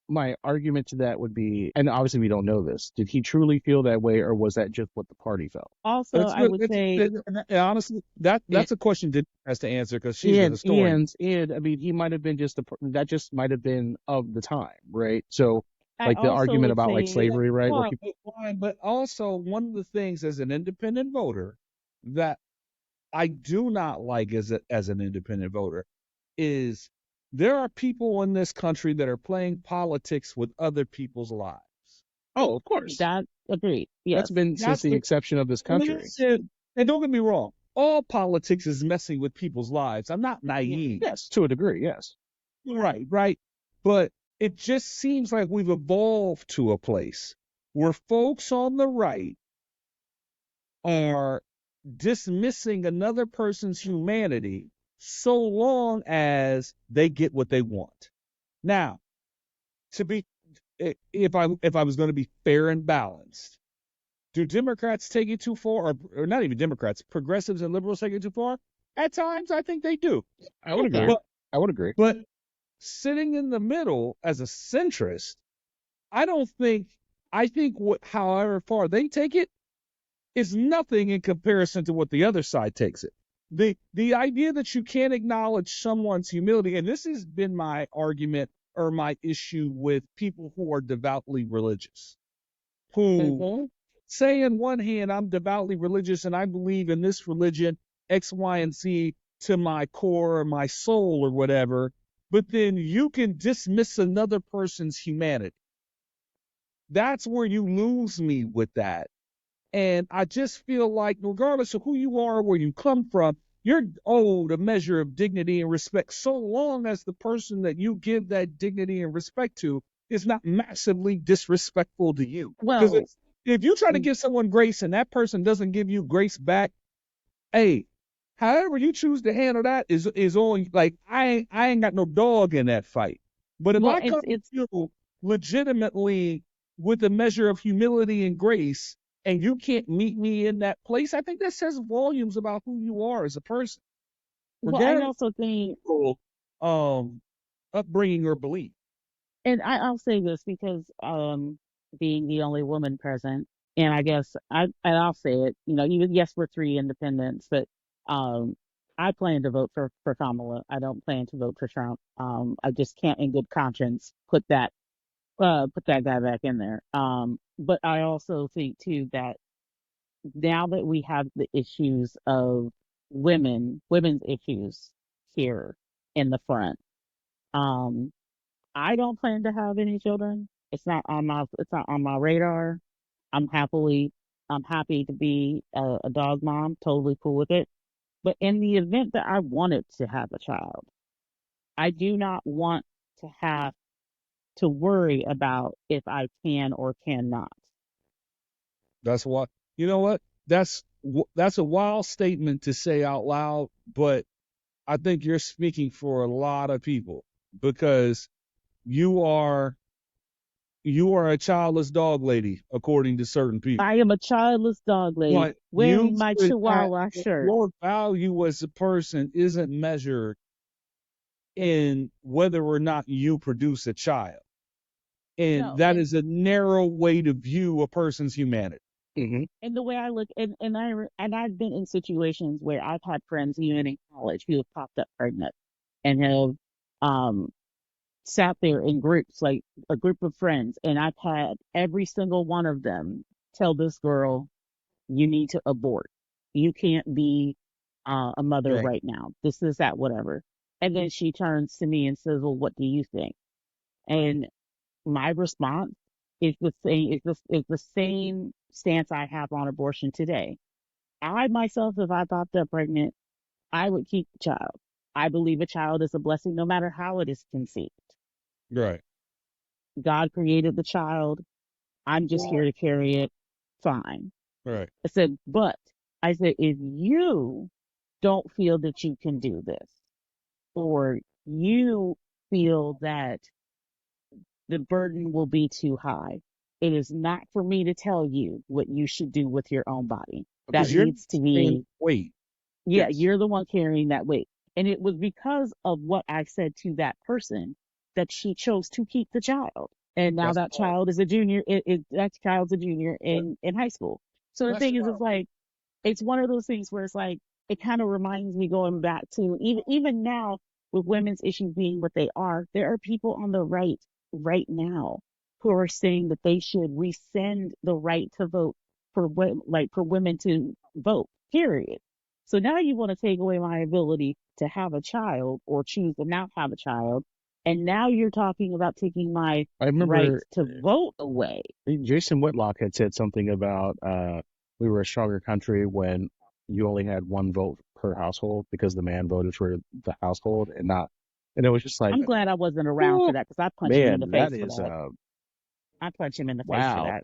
[SPEAKER 2] my argument to that would be, and obviously we don't know this, did he truly feel that way, or was that just what the party felt?
[SPEAKER 3] also,
[SPEAKER 1] It's
[SPEAKER 3] I
[SPEAKER 1] good.
[SPEAKER 3] would say,
[SPEAKER 1] And honestly,
[SPEAKER 2] And
[SPEAKER 1] that's a question Denise has to answer because she's the historian.
[SPEAKER 2] and I mean, he might have been that just might have been of the time, right? So,
[SPEAKER 3] I
[SPEAKER 2] like the
[SPEAKER 3] also
[SPEAKER 2] argument
[SPEAKER 3] would
[SPEAKER 2] about like
[SPEAKER 3] say,
[SPEAKER 2] slavery, right, where
[SPEAKER 1] Why?
[SPEAKER 2] people,
[SPEAKER 1] But also one of the things as an independent voter that I do not like as an independent voter is there are people in this country that are playing politics with other people's lives.
[SPEAKER 2] oh, of course,
[SPEAKER 3] that agreed.
[SPEAKER 2] that's
[SPEAKER 3] Yes.
[SPEAKER 2] been since
[SPEAKER 1] That's
[SPEAKER 2] the
[SPEAKER 1] the
[SPEAKER 2] inception of this country.
[SPEAKER 1] listen, and don't get me wrong, all politics is messing with people's lives. I'm not naive.
[SPEAKER 2] Yes, to a degree, yes.
[SPEAKER 1] Right, right. But it just seems like we've evolved to a place where folks on the right are dismissing another person's humanity so long as they get what they want. Now, to be if I was going to be fair and balanced, do Democrats take it too far, or not even Democrats, progressives and liberals take it too far? At times, I think they do.
[SPEAKER 2] I would
[SPEAKER 3] Okay.
[SPEAKER 2] agree.
[SPEAKER 1] But
[SPEAKER 2] I would agree.
[SPEAKER 1] but sitting in the middle as a centrist, I don't think. I think however far they take it is nothing in comparison to what the other side takes it. The idea that you can't acknowledge someone's humility, and this has been my argument or my issue with people who are devoutly religious, who
[SPEAKER 3] Mhm.
[SPEAKER 1] say in one hand I'm devoutly religious and I believe in this religion X, Y, and Z, to my core or my soul or whatever, but then you can dismiss another person's humanity. That's where you lose me with that. And I just feel like, regardless of who you are, where you come from, you're owed a measure of dignity and respect so long as the person that you give that dignity and respect to is not massively disrespectful to you. Because
[SPEAKER 3] Well,
[SPEAKER 1] if you try to
[SPEAKER 3] mm,
[SPEAKER 1] give someone grace and that person doesn't give you grace back, hey, however you choose to handle that is on. Like I ain't got no dog in that fight. But if
[SPEAKER 3] well,
[SPEAKER 1] I come to
[SPEAKER 3] it's
[SPEAKER 1] you legitimately with a measure of humility and grace, and you can't meet me in that place, I think that says volumes about who you are as a person,
[SPEAKER 3] well, I
[SPEAKER 1] regardless
[SPEAKER 3] also think,
[SPEAKER 1] of your upbringing or belief.
[SPEAKER 3] and I'll say this because being the only woman present, and I guess I'll say it, even yes, we're three independents, but um I plan to vote for Kamala. I don't plan to vote for Trump. I just can't in good conscience put that guy back in there. But I also think too that now that we have the issues of women's issues here in the front, um, I don't plan to have any children. It's not on my radar. I'm happily I'm happy to be a dog mom, totally cool with it. But in the event that I wanted to have a child, I do not want to have to worry about if I can or cannot.
[SPEAKER 1] That's what you know. What that's a wild statement to say out loud, but I think you're speaking for a lot of people because you are you are a childless dog lady, according to certain people.
[SPEAKER 3] I am a childless dog lady
[SPEAKER 1] But you
[SPEAKER 3] wearing my
[SPEAKER 1] should have
[SPEAKER 3] Chihuahua shirt.
[SPEAKER 1] your value as a person isn't measured in whether or not you produce a child. And
[SPEAKER 3] No,
[SPEAKER 1] that is a narrow way to view a person's humanity.
[SPEAKER 2] Hmm.
[SPEAKER 3] and the way I look, and I've been in situations where I've had friends even in college who have popped up pregnant and have um sat there in groups, like a group of friends, and I've had every single one of them tell this girl, "You need to abort. You can't be a mother
[SPEAKER 1] Right.
[SPEAKER 3] right now. This is that, whatever." And then she turns to me and says, "Well, what do you think?" And my response is the same stance I have on abortion today. I myself, if I popped up pregnant, I would keep the child. I believe a child is a blessing no matter how it is conceived.
[SPEAKER 1] Right.
[SPEAKER 3] God created the child. I'm just here to carry it. Fine.
[SPEAKER 1] Right.
[SPEAKER 3] I said, but I said, if you don't feel that you can do this, or you feel that the burden will be too high, it is not for me to tell you what you should do with your own body. That
[SPEAKER 1] Because you're
[SPEAKER 3] needs to
[SPEAKER 1] not carrying
[SPEAKER 3] be,
[SPEAKER 1] weight.
[SPEAKER 3] yeah,
[SPEAKER 1] Yes.
[SPEAKER 3] you're the one carrying that weight. And it was because of what I said to that person that she chose to keep the child. And now
[SPEAKER 1] That's
[SPEAKER 3] that
[SPEAKER 1] powerful.
[SPEAKER 3] child is a junior, that child's a junior in high school. So the
[SPEAKER 1] That's
[SPEAKER 3] thing is, it's
[SPEAKER 1] powerful.
[SPEAKER 3] like, it's one of those things where it's like, it kind of reminds me going back to even now with women's issues being what they are, there are people on the right now who are saying that they should rescind the right to vote for women to vote, period. So now you want to take away my ability to have a child or choose to not have a child. And now you're talking about taking my
[SPEAKER 2] I
[SPEAKER 3] right
[SPEAKER 2] remember
[SPEAKER 3] to vote away.
[SPEAKER 2] Jason Whitlock had said something about we were a stronger country when you only had one vote per household because the man voted for the household and not, and it was just like,
[SPEAKER 3] I'm glad I wasn't around for
[SPEAKER 2] oh,
[SPEAKER 3] that because I punch him in the
[SPEAKER 2] man, that
[SPEAKER 3] face for
[SPEAKER 2] is
[SPEAKER 3] that. I punch him in the face for
[SPEAKER 2] wow,
[SPEAKER 3] that.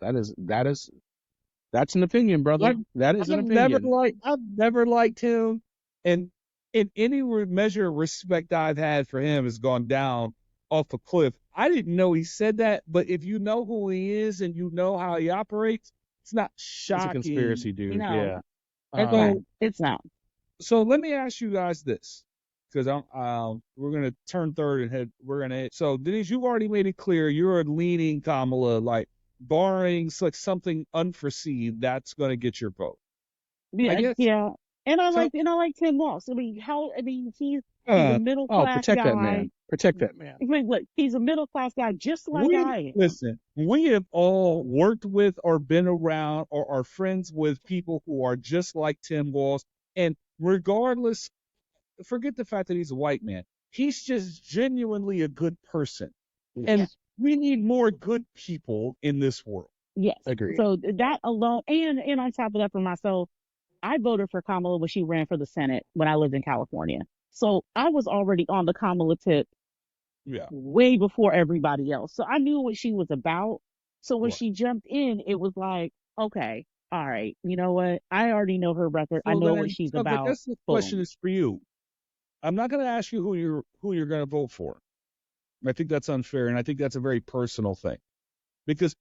[SPEAKER 2] that's an opinion, brother.
[SPEAKER 1] I've,
[SPEAKER 2] That is an opinion.
[SPEAKER 1] I've never liked him, and in any measure of respect I've had for him has gone down off a cliff. I didn't know he said that, but if you know who he is and you know how he operates, it's not
[SPEAKER 2] He's a
[SPEAKER 1] shocking.
[SPEAKER 2] conspiracy dude.
[SPEAKER 3] No,
[SPEAKER 2] Yeah.
[SPEAKER 3] it's not.
[SPEAKER 1] So
[SPEAKER 2] Um,
[SPEAKER 3] It's not.
[SPEAKER 1] so let me ask you guys this, because I'm we're gonna turn third and head we're gonna head. So Denise, you've already made it clear you're leaning Kamala, like barring like something unforeseen, that's gonna get your vote. I
[SPEAKER 3] Yeah,
[SPEAKER 1] guess.
[SPEAKER 3] yeah.
[SPEAKER 1] So
[SPEAKER 3] And I like Tim Walz. I mean, he's a middle
[SPEAKER 2] oh,
[SPEAKER 3] class
[SPEAKER 2] protect that
[SPEAKER 3] guy.
[SPEAKER 2] man. Protect that man.
[SPEAKER 3] I mean, look, he's a middle class guy just like I am.
[SPEAKER 1] we have all worked with or been around or are friends with people who are just like Tim Walls, and regardless forget the fact that he's a white man. He's just genuinely a good person. And
[SPEAKER 3] Yes.
[SPEAKER 1] we need more good people in this world.
[SPEAKER 3] Yes.
[SPEAKER 2] Agreed.
[SPEAKER 3] So that alone, and on top of that, for myself, I voted for Kamala when she ran for the Senate when I lived in California. So I was already on the Kamala tip
[SPEAKER 1] Yeah.
[SPEAKER 3] way before everybody else. So I knew what she was about. So when
[SPEAKER 1] Right.
[SPEAKER 3] she jumped in, it was like, okay, all right, you know what? I already know her record. I
[SPEAKER 1] So
[SPEAKER 3] know what
[SPEAKER 1] then,
[SPEAKER 3] she's
[SPEAKER 1] so I
[SPEAKER 3] about.
[SPEAKER 1] guess the question
[SPEAKER 3] Boom.
[SPEAKER 1] is for you. I'm not going to ask you who you're going to vote for. I think that's unfair, and I think that's a very personal thing because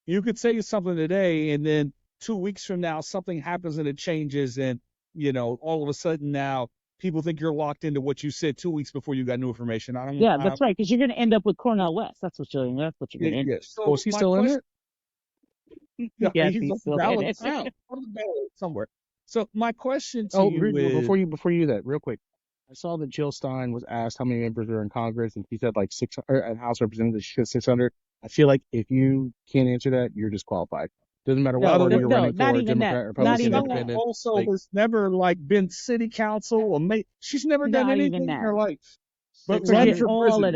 [SPEAKER 1] you could say something today, and then 2 weeks from now, something happens and it changes, and all of a sudden now people think you're locked into what you said 2 weeks before you got new information. I don't.
[SPEAKER 3] Yeah, that's right. Because you're going to end up with Cornell West. That's what you're going to end
[SPEAKER 1] Yeah.
[SPEAKER 3] up.
[SPEAKER 2] Oh,
[SPEAKER 1] So
[SPEAKER 2] is he
[SPEAKER 1] my
[SPEAKER 2] still in
[SPEAKER 1] question,
[SPEAKER 2] it?
[SPEAKER 3] Yes,
[SPEAKER 1] he's
[SPEAKER 3] he's
[SPEAKER 1] on the
[SPEAKER 3] still in
[SPEAKER 1] ballot
[SPEAKER 3] it.
[SPEAKER 1] now, on the ballot somewhere. So my question to
[SPEAKER 2] Oh,
[SPEAKER 1] you is,
[SPEAKER 2] before you do that, real quick. I saw that Jill Stein was asked how many members are in Congress, and she said like 600, and House Representatives, she said 600. I feel like if you can't answer that, you're disqualified. Doesn't matter what
[SPEAKER 1] by the
[SPEAKER 2] party
[SPEAKER 1] way,
[SPEAKER 2] you're
[SPEAKER 3] No,
[SPEAKER 2] running
[SPEAKER 3] not
[SPEAKER 2] for,
[SPEAKER 3] even that.
[SPEAKER 2] Democrat,
[SPEAKER 3] Not
[SPEAKER 1] Jill
[SPEAKER 2] Republican,
[SPEAKER 3] even
[SPEAKER 1] Stein
[SPEAKER 3] that.
[SPEAKER 2] Independent.
[SPEAKER 1] also
[SPEAKER 2] Like,
[SPEAKER 1] has never been city council or she's never done
[SPEAKER 3] Not even
[SPEAKER 1] anything in her
[SPEAKER 3] that.
[SPEAKER 1] life but run
[SPEAKER 3] Forget
[SPEAKER 2] 600.
[SPEAKER 1] for
[SPEAKER 3] all of
[SPEAKER 1] president.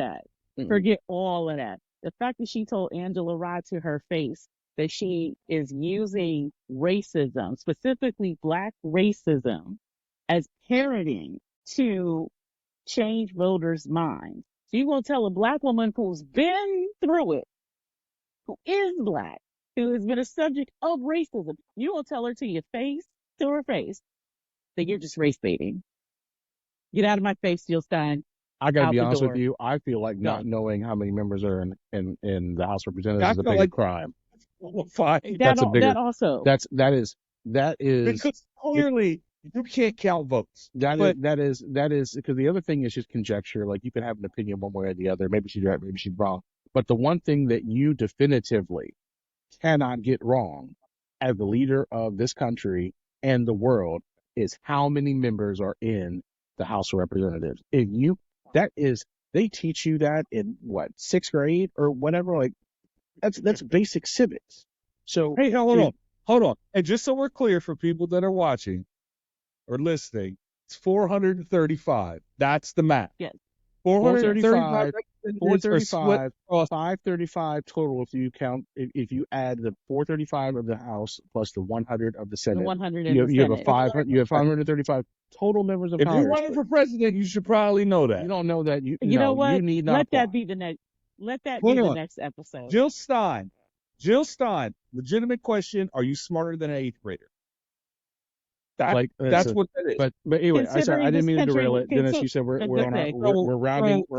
[SPEAKER 3] that.
[SPEAKER 2] Mm-mm.
[SPEAKER 3] Forget all of that. The fact that she told Angela Rye to her face that she is using racism, specifically black racism, as parroting to change voters' minds. So you're going to tell a black woman who's been through it, who is black, who has been a subject of racism, you're going to tell her to her face, that you're just race baiting. Get out of my face, Jill Stein.
[SPEAKER 2] I got to
[SPEAKER 3] Out
[SPEAKER 2] be
[SPEAKER 3] the
[SPEAKER 2] honest with
[SPEAKER 3] door.
[SPEAKER 2] you. I feel like not
[SPEAKER 3] Go.
[SPEAKER 2] knowing how many members are in the House of Representatives
[SPEAKER 1] I
[SPEAKER 2] is a
[SPEAKER 1] feel
[SPEAKER 2] bigger
[SPEAKER 1] like
[SPEAKER 2] crime.
[SPEAKER 1] fine
[SPEAKER 2] That's a
[SPEAKER 3] That
[SPEAKER 2] bigger.
[SPEAKER 3] also.
[SPEAKER 2] That is
[SPEAKER 1] because clearly you can't count votes. But
[SPEAKER 2] that is because the other thing is just conjecture. Like you can have an opinion one way or the other. Maybe she's right, maybe she's wrong. But the one thing that you definitively cannot get wrong as the leader of this country and the world is how many members are in the House of Representatives. If you that is they teach you that in what, sixth grade or whatever. Like that's basic civics. So
[SPEAKER 1] hey,
[SPEAKER 2] to
[SPEAKER 1] hold on. And just so we're clear for people that are watching or listening, it's 435. That's the math.
[SPEAKER 3] Yes.
[SPEAKER 1] 435
[SPEAKER 2] 435,
[SPEAKER 1] representatives are split
[SPEAKER 2] 435,
[SPEAKER 1] across.
[SPEAKER 2] 535 total if you count if you add the 435 of the House plus the 100 of the
[SPEAKER 3] The
[SPEAKER 2] Senate,
[SPEAKER 3] 100 in the
[SPEAKER 2] you have a
[SPEAKER 3] Senate.
[SPEAKER 2] 500 you have 535 total members of
[SPEAKER 1] If you're
[SPEAKER 2] Congress.
[SPEAKER 1] running
[SPEAKER 2] But
[SPEAKER 1] for president, you should probably know
[SPEAKER 2] you
[SPEAKER 1] that.
[SPEAKER 2] don't know that
[SPEAKER 3] You know
[SPEAKER 2] you
[SPEAKER 3] what?
[SPEAKER 2] need not
[SPEAKER 3] Let
[SPEAKER 2] apply.
[SPEAKER 3] that be the next. Let that be
[SPEAKER 1] Hold
[SPEAKER 3] the
[SPEAKER 1] on.
[SPEAKER 3] next episode.
[SPEAKER 1] Jill Stein. Jill Stein. Legitimate question. Are you smarter than an eighth grader?
[SPEAKER 2] Like it's
[SPEAKER 1] That's
[SPEAKER 2] a
[SPEAKER 1] what that is.
[SPEAKER 2] but anyway, I
[SPEAKER 3] Considering
[SPEAKER 2] didn't
[SPEAKER 3] this
[SPEAKER 2] mean to
[SPEAKER 3] country,
[SPEAKER 2] derail it. Dennis, you said
[SPEAKER 3] let's
[SPEAKER 2] we're
[SPEAKER 3] just
[SPEAKER 2] on our
[SPEAKER 3] say,
[SPEAKER 2] we're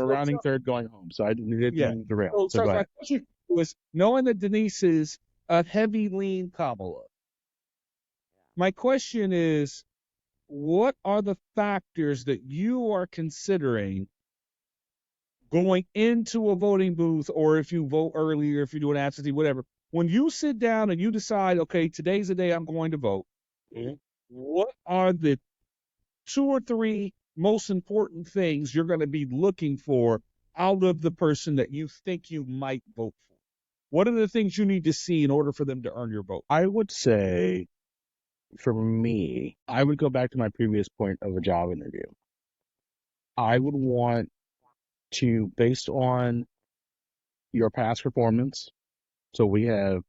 [SPEAKER 2] rounding third going home. So I didn't
[SPEAKER 1] Yeah.
[SPEAKER 2] derail.
[SPEAKER 1] So,
[SPEAKER 2] So go
[SPEAKER 1] so my
[SPEAKER 2] ahead.
[SPEAKER 1] question was, knowing that Denise is a heavy lean Kamala, my question is, what are the factors that you are considering going into a voting booth, or if you vote earlier, if you do an absentee, whatever? When you sit down and you decide, okay, today's the day I'm going to vote, what are the two or three most important things you're going to be looking for out of the person that you think you might vote for? What are the things you need to see in order for them to earn your vote?
[SPEAKER 2] I would say for me, I would go back to my previous point of a job interview. I would want to, based on your past performance, so we have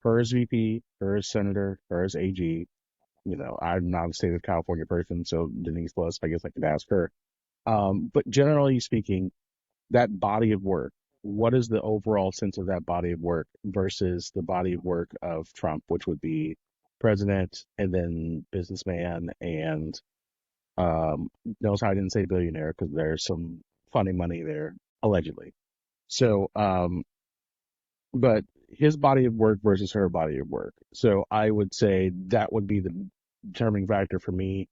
[SPEAKER 2] her as VP, her as Senator, her as AG. I'm not a state of California person, so Denise was, I guess I could ask her. But generally speaking, that body of work, what is the overall sense of that body of work versus the body of work of Trump, which would be president and then businessman and notice how I didn't say billionaire because there's some funny money there, allegedly. So, but his body of work versus her body of work. So I would say that would be the determining factor for me.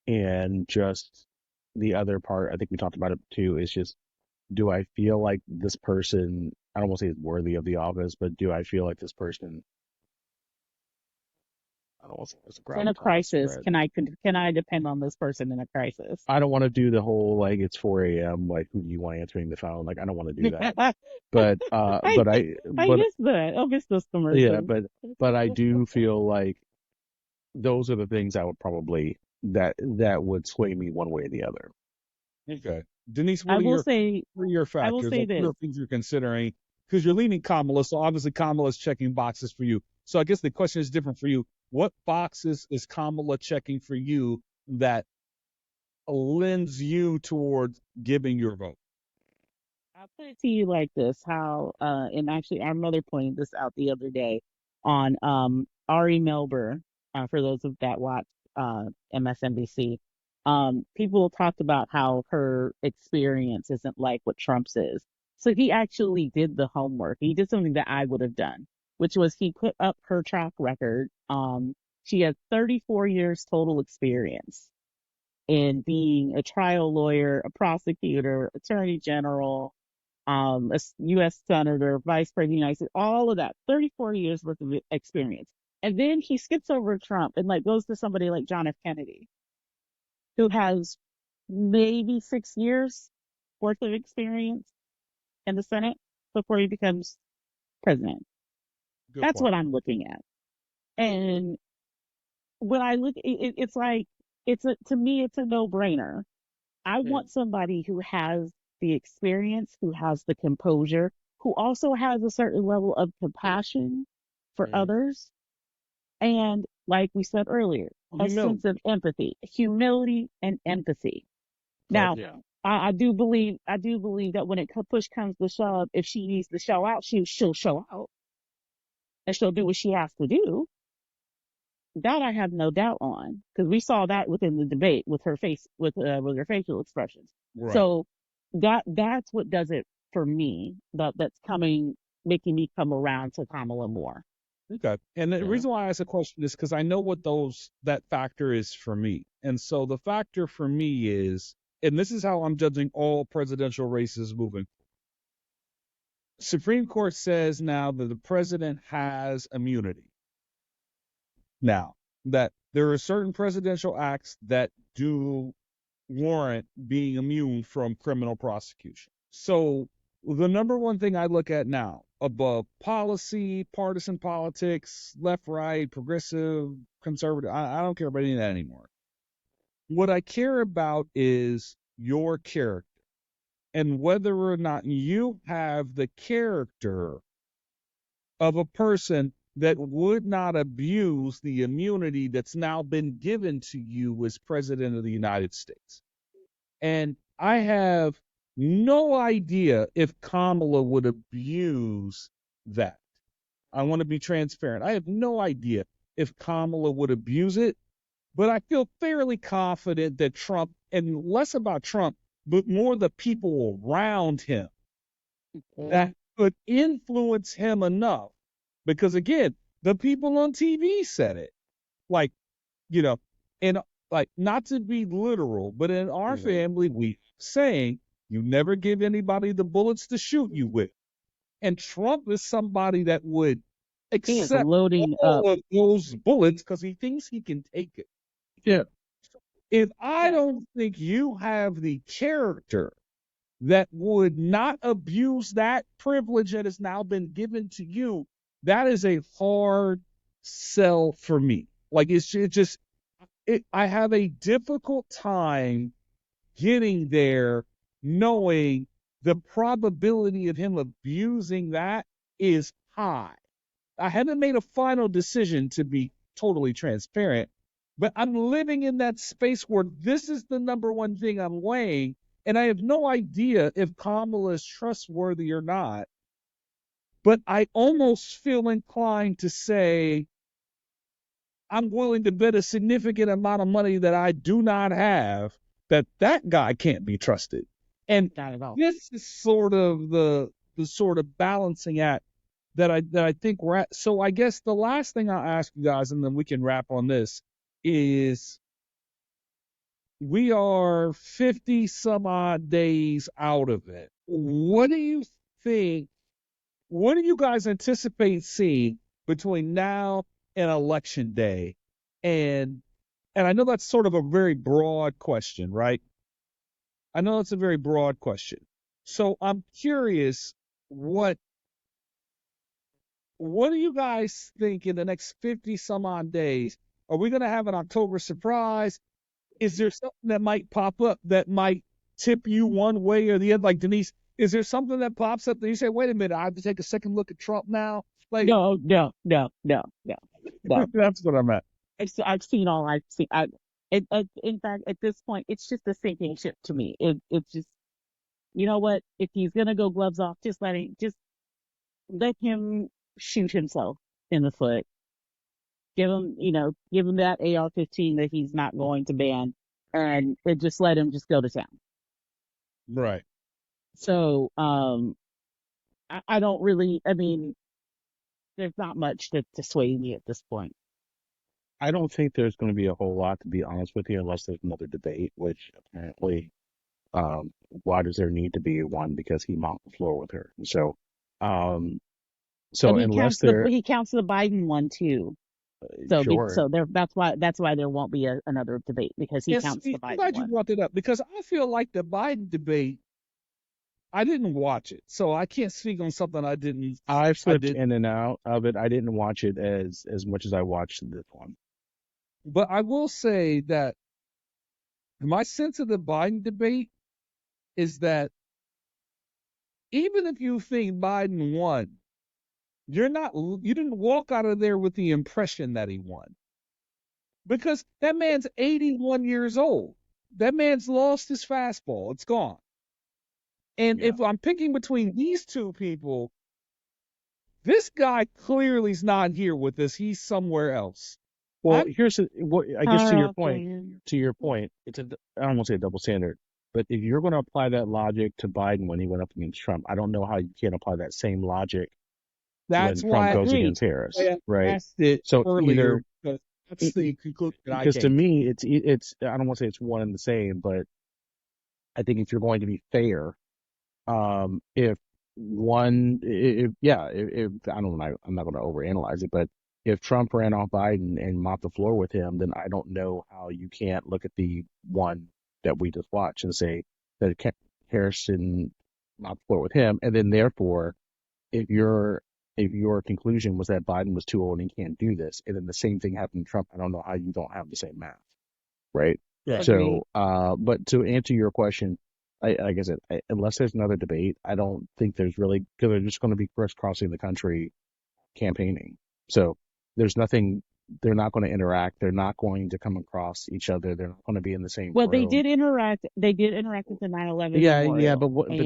[SPEAKER 2] And just the other part, I think we talked about it too, is just, do I feel like this person, I don't want to say is worthy of the office, but do I feel like this person, I don't want to say it's a
[SPEAKER 3] in a
[SPEAKER 2] gravitas
[SPEAKER 3] crisis,
[SPEAKER 2] spread.
[SPEAKER 3] can I depend on this person in a crisis?
[SPEAKER 2] I don't want to do the whole like it's 4 a.m. like who do you want answering the phone? Like I don't want to do that. But
[SPEAKER 3] I miss that. I miss those
[SPEAKER 2] yeah,
[SPEAKER 3] commercials.
[SPEAKER 2] but I do feel like those are the things I would probably that would sway me one way or the other.
[SPEAKER 1] Okay. Denise,
[SPEAKER 3] I will say,
[SPEAKER 1] what are your
[SPEAKER 3] I will
[SPEAKER 1] factors?
[SPEAKER 3] say
[SPEAKER 1] Like, what
[SPEAKER 3] this.
[SPEAKER 1] are things you're considering? Because you're leaning Kamala, so obviously Kamala's checking boxes for you. So I guess the question is different for you. What boxes is Kamala checking for you that lends you towards giving your vote?
[SPEAKER 3] I'll put it to you like this: how, and actually, our mother pointed this out the other day on Ari Melber. For those of that watch MSNBC, people talked about how her experience isn't like what Trump's is. So he actually did the homework. He did something that I would have done, which was he put up her track record. She has 34 years total experience in being a trial lawyer, a prosecutor, attorney general, a U.S. senator, vice president of the United States, all of that, 34 years worth of experience. And then he skips over Trump and like goes to somebody like John F. Kennedy, who has maybe 6 years worth of experience in the Senate before he becomes president.
[SPEAKER 1] Good
[SPEAKER 3] That's
[SPEAKER 1] point.
[SPEAKER 3] what I'm looking at. And when I look, it's like, to me, it's a no brainer. I
[SPEAKER 1] Yeah.
[SPEAKER 3] want somebody who has the experience, who has the composure, who also has a certain level of compassion for
[SPEAKER 1] Yeah.
[SPEAKER 3] others. And like we said earlier, a
[SPEAKER 1] Humility.
[SPEAKER 3] sense of empathy, humility and empathy.
[SPEAKER 1] Okay.
[SPEAKER 3] Now,
[SPEAKER 2] Yeah.
[SPEAKER 3] I do believe that when push comes to shove, if she needs to show out, she'll show out and she'll do what she has to do. That I have no doubt on, because we saw that within the debate with her face, with her facial expressions.
[SPEAKER 1] Right.
[SPEAKER 3] So that's what does it for me. That's coming, making me come around to Kamala more.
[SPEAKER 1] Okay. And the
[SPEAKER 2] Yeah.
[SPEAKER 1] reason why I asked the question is because I know what that factor is for me. And so the factor for me is, and this is how I'm judging all presidential races moving. Supreme Court says now that the president has immunity. Now, that there are certain presidential acts that do warrant being immune from criminal prosecution. So the number one thing I look at now, above policy, partisan politics, left, right, progressive, conservative, I don't care about any of that anymore. What I care about is your character and whether or not you have the character of a person that would not abuse the immunity that's now been given to you as president of the United States. And I have no idea if Kamala would abuse that. I want to be transparent. I have no idea if Kamala would abuse it, but I feel fairly confident that Trump, and less about Trump, but more the people around him that could influence him enough. Because again, the people on TV said it. Like, you know, and like not to be literal, but in our
[SPEAKER 2] Yeah.
[SPEAKER 1] family, we saying you never give anybody the bullets to shoot you with. And Trump is somebody that would
[SPEAKER 3] He is
[SPEAKER 1] accept
[SPEAKER 3] loading up.
[SPEAKER 1] all of those bullets because he thinks he can take it.
[SPEAKER 2] Yeah.
[SPEAKER 1] If I
[SPEAKER 3] Yeah,
[SPEAKER 1] don't think you have the character that would not abuse that privilege that has now been given to you, that is a hard sell for me. Like I have a difficult time getting there knowing the probability of him abusing that is high. I haven't made a final decision to be totally transparent, but I'm living in that space where this is the number one thing I'm weighing, and I have no idea if Kamala is trustworthy or not. But I almost feel inclined to say I'm willing to bet a significant amount of money that I do not have that that guy can't be trusted. And
[SPEAKER 3] not at all.
[SPEAKER 1] this is sort of the sort of balancing act that I think we're at. So I guess the last thing I'll ask you guys, and then we can wrap on this, is we are 50 some odd days out of it. What do you think? What do you guys anticipate seeing between now and election day? And and I know that's sort of a very broad question, right? I know it's a very broad question. So I'm curious what what do you guys think in the next 50 some odd days? Are we going to have an October surprise? is there something that might pop up that might tip you one way or the other? Like Denise, is there something that pops up that you say, wait a minute, I have to take a second look at Trump now? Like
[SPEAKER 3] No, no, no, no, no, no.
[SPEAKER 1] that's what I'm at.
[SPEAKER 3] I've seen all I've seen. In fact, at this point, it's just a sinking ship to me. It's just, you know what? If he's gonna go gloves off, just let him shoot himself in the foot. Give him that AR-15 that he's not going to ban, and just let him just go to town.
[SPEAKER 1] Right.
[SPEAKER 3] So, I don't really. I mean, there's not much to sway me at this point.
[SPEAKER 2] I don't think there's going to be a whole lot, to be honest with you, unless there's another debate, which apparently, why does there need to be one? Because he mopped the floor with her. Um,
[SPEAKER 3] But
[SPEAKER 2] so unless there,
[SPEAKER 3] he counts the Biden one too. So
[SPEAKER 2] sure,
[SPEAKER 3] that's why there won't be another debate, because he
[SPEAKER 1] Yes,
[SPEAKER 3] counts the
[SPEAKER 1] I'm
[SPEAKER 3] Biden
[SPEAKER 1] glad you
[SPEAKER 3] one.
[SPEAKER 1] brought that up because I feel like the Biden debate, I didn't watch it, so I can't speak on something
[SPEAKER 2] I've
[SPEAKER 1] I
[SPEAKER 2] slipped
[SPEAKER 1] did.
[SPEAKER 2] in and out of it. I didn't watch it as much as I watched this one.
[SPEAKER 1] But I will say that my sense of the Biden debate is that even if you think Biden won, you didn't walk out of there with the impression that he won because that man's 81 years old. That man's lost his fastball. It's gone. And
[SPEAKER 2] Yeah.
[SPEAKER 1] if I'm picking between these two people, this guy clearly is not here with us. He's somewhere else.
[SPEAKER 2] Well,
[SPEAKER 1] I'm
[SPEAKER 2] I guess
[SPEAKER 3] Carl, man.
[SPEAKER 2] to your point, I don't want to say a double standard, but if you're going to apply that logic to Biden when he went up against Trump, I don't know how you can't apply that same logic
[SPEAKER 1] That's
[SPEAKER 2] when Trump
[SPEAKER 1] why
[SPEAKER 2] goes
[SPEAKER 3] Agreed.
[SPEAKER 2] against Harris,
[SPEAKER 1] I
[SPEAKER 2] right?
[SPEAKER 1] asked it
[SPEAKER 2] So
[SPEAKER 1] earlier
[SPEAKER 2] either,
[SPEAKER 1] because that's the conclusion I
[SPEAKER 2] because to
[SPEAKER 1] came to.
[SPEAKER 2] me, it's, I don't want to say it's one and the same, but I think if you're going to be fair, if if I don't know, I'm not going to overanalyze it, but if Trump ran off Biden and mopped the floor with him, then I don't know how you can't look at the one that we just watched and say that Harrison mopped the floor with him, and then therefore, if your conclusion was that Biden was too old and he can't do this, and then the same thing happened to Trump, I don't know how you don't have the same math, right?
[SPEAKER 1] Right.
[SPEAKER 3] Agreed.
[SPEAKER 2] So, but to answer your question, like I said, unless there's another debate, I don't think there's really, because they're just going to be crisscrossing the country campaigning. So there's nothing, they're not going to interact. They're not going to come across each other. They're not going to be in the same
[SPEAKER 3] Well, they
[SPEAKER 2] room.
[SPEAKER 3] did interact. They did interact at the 9/11
[SPEAKER 2] Yeah,
[SPEAKER 3] memorial,
[SPEAKER 2] but
[SPEAKER 3] and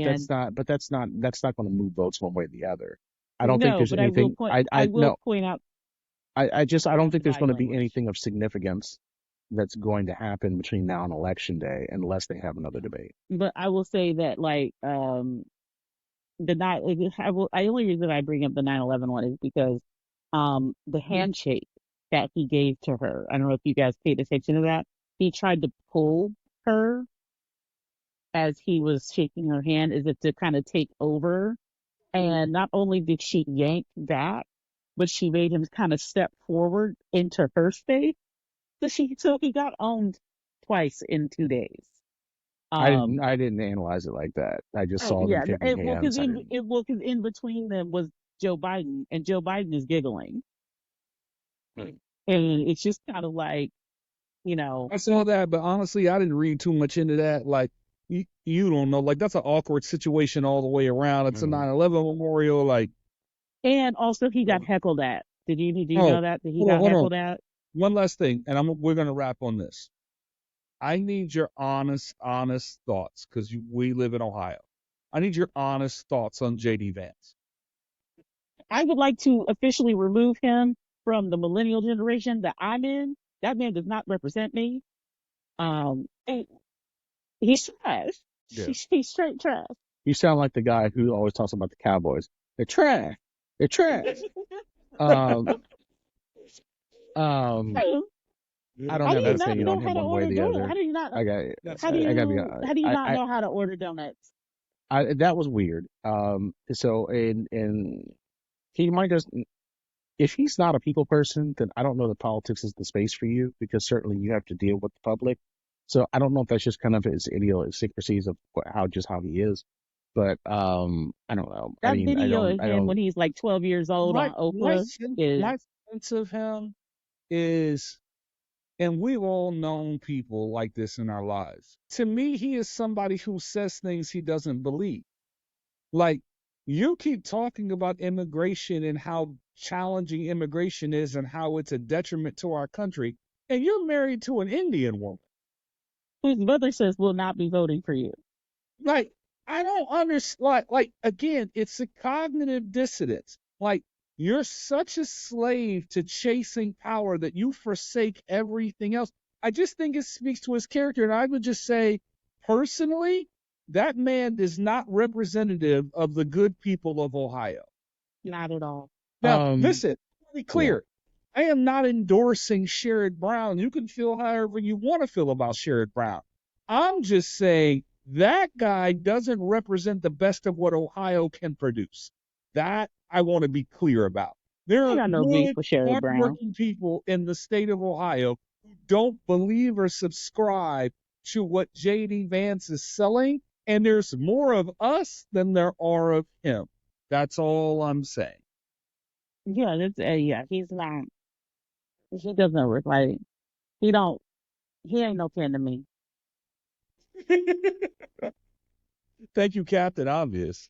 [SPEAKER 2] that's not going to move votes one way or the other. I don't think
[SPEAKER 3] no,
[SPEAKER 2] there's
[SPEAKER 3] but
[SPEAKER 2] anything.
[SPEAKER 3] I will
[SPEAKER 2] No,
[SPEAKER 3] point out
[SPEAKER 2] I don't
[SPEAKER 3] about the
[SPEAKER 2] think there's
[SPEAKER 3] Biden
[SPEAKER 2] going to be
[SPEAKER 3] language.
[SPEAKER 2] anything of significance that's going to happen between now and election day unless they have another debate.
[SPEAKER 3] But I will say that, like, the night I only reason I bring up the 9/11 one is because the handshake that he gave to her. I don't know if you guys paid attention to that. He tried to pull her as he was shaking her hand, as if to kind of take over. And not only did she yank back, but she made him kind of step forward into her space. So he got owned twice in 2 days. Um,
[SPEAKER 2] I didn't analyze it like that. I just
[SPEAKER 3] oh
[SPEAKER 2] saw them
[SPEAKER 3] yeah,
[SPEAKER 2] shaking hands. I didn't.
[SPEAKER 3] well, because in between them was Joe Biden, and Joe Biden is giggling,
[SPEAKER 2] Hmm.
[SPEAKER 3] and it's just kind of like, you know,
[SPEAKER 1] I saw that, but honestly, I didn't read too much into that. Like, you don't know. Like, that's an awkward situation all the way around. It's a
[SPEAKER 2] Mhm.
[SPEAKER 1] 9/11 memorial. Like,
[SPEAKER 3] and also he got
[SPEAKER 1] oh,
[SPEAKER 3] heckled at. Did you know that he got
[SPEAKER 1] hold on.
[SPEAKER 3] heckled at?
[SPEAKER 1] One last thing, and we're gonna wrap on this. I need your honest thoughts because we live in Ohio. I need your honest thoughts on JD Vance.
[SPEAKER 3] I would like to officially remove him from the millennial generation that I'm in. That man does not represent me. And he's trash.
[SPEAKER 2] Yeah.
[SPEAKER 3] He's straight trash.
[SPEAKER 2] You sound like the guy who always talks about the Cowboys. They're trash. They're trash. Um, um, I don't
[SPEAKER 3] How do
[SPEAKER 2] have an
[SPEAKER 3] you not
[SPEAKER 2] opinion
[SPEAKER 3] know
[SPEAKER 2] on
[SPEAKER 3] how
[SPEAKER 2] him
[SPEAKER 3] to
[SPEAKER 2] one way or
[SPEAKER 3] order
[SPEAKER 2] the
[SPEAKER 3] donuts?
[SPEAKER 2] other. I got,
[SPEAKER 1] That's
[SPEAKER 2] I got to be,
[SPEAKER 3] How do you not know how to order donuts?
[SPEAKER 2] that was weird. So, and he might just, if he's not a people person, then I don't know that politics is the space for you because certainly you have to deal with the public. So I don't know if that's just kind of his idiosyncrasies of how he is. But I don't know. I
[SPEAKER 3] That
[SPEAKER 2] mean,
[SPEAKER 3] video of
[SPEAKER 2] I
[SPEAKER 3] him
[SPEAKER 2] don't.
[SPEAKER 3] when he's like 12 years old
[SPEAKER 1] my
[SPEAKER 3] on Oprah is
[SPEAKER 1] my sense of him is And we've all known people like this in our lives. To me, he is somebody who says things he doesn't believe. Like, you keep talking about immigration and how challenging immigration is and how it's a detriment to our country, and you're married to an Indian woman.
[SPEAKER 3] Whose mother says will not be voting for you.
[SPEAKER 1] Like, I don't understand. Like again, it's a cognitive dissonance. Like, you're such a slave to chasing power that you forsake everything else. I just think it speaks to his character. And I would just say, personally, that man is not representative of the good people of Ohio.
[SPEAKER 3] Not at all.
[SPEAKER 1] Now,
[SPEAKER 2] Um,
[SPEAKER 1] listen, be
[SPEAKER 2] yeah.
[SPEAKER 1] clear. I am not endorsing Sherrod Brown. You can feel however you want to feel about Sherrod Brown. I'm just saying that guy doesn't represent the best of what Ohio can produce. That I want to be clear about. There
[SPEAKER 3] I ain't
[SPEAKER 1] are
[SPEAKER 3] got no beef
[SPEAKER 1] good,
[SPEAKER 3] with Sherrod Brown.
[SPEAKER 1] hardworking people in the state of Ohio who don't believe or subscribe to what J.D. Vance is selling, and there's more of us than there are of him. That's all I'm saying.
[SPEAKER 3] Yeah, that's yeah. He's not. He doesn't work like he don't. He ain't no kin to me.
[SPEAKER 1] Thank you, Captain Obvious.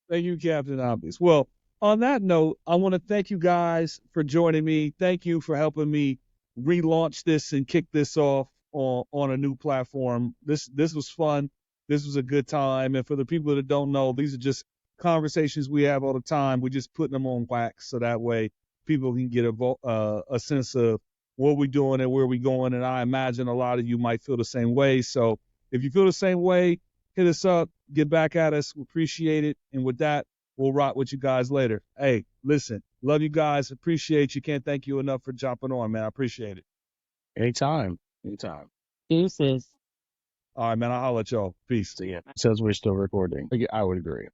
[SPEAKER 1] Thank you, Captain Obvious. Well, on that note, I want to thank you guys for joining me. Thank you for helping me relaunch this and kick this off on a new platform. This was fun. This was a good time. And for the people that don't know, these are just conversations we have all the time. We're just putting them on wax so that way people can get a sense of what we're doing and where we're going. And I imagine a lot of you might feel the same way. So if you feel the same way, hit us up, get back at us. We appreciate it. And with that, we'll rock with you guys later. Hey, listen, love you guys. Appreciate you. Can't thank you enough for jumping on, man. I appreciate it.
[SPEAKER 2] Anytime. Anytime.
[SPEAKER 3] Deuces.
[SPEAKER 1] All right, man. I'll holler at y'all. Peace.
[SPEAKER 2] So yeah, it says we're still recording. I would agree.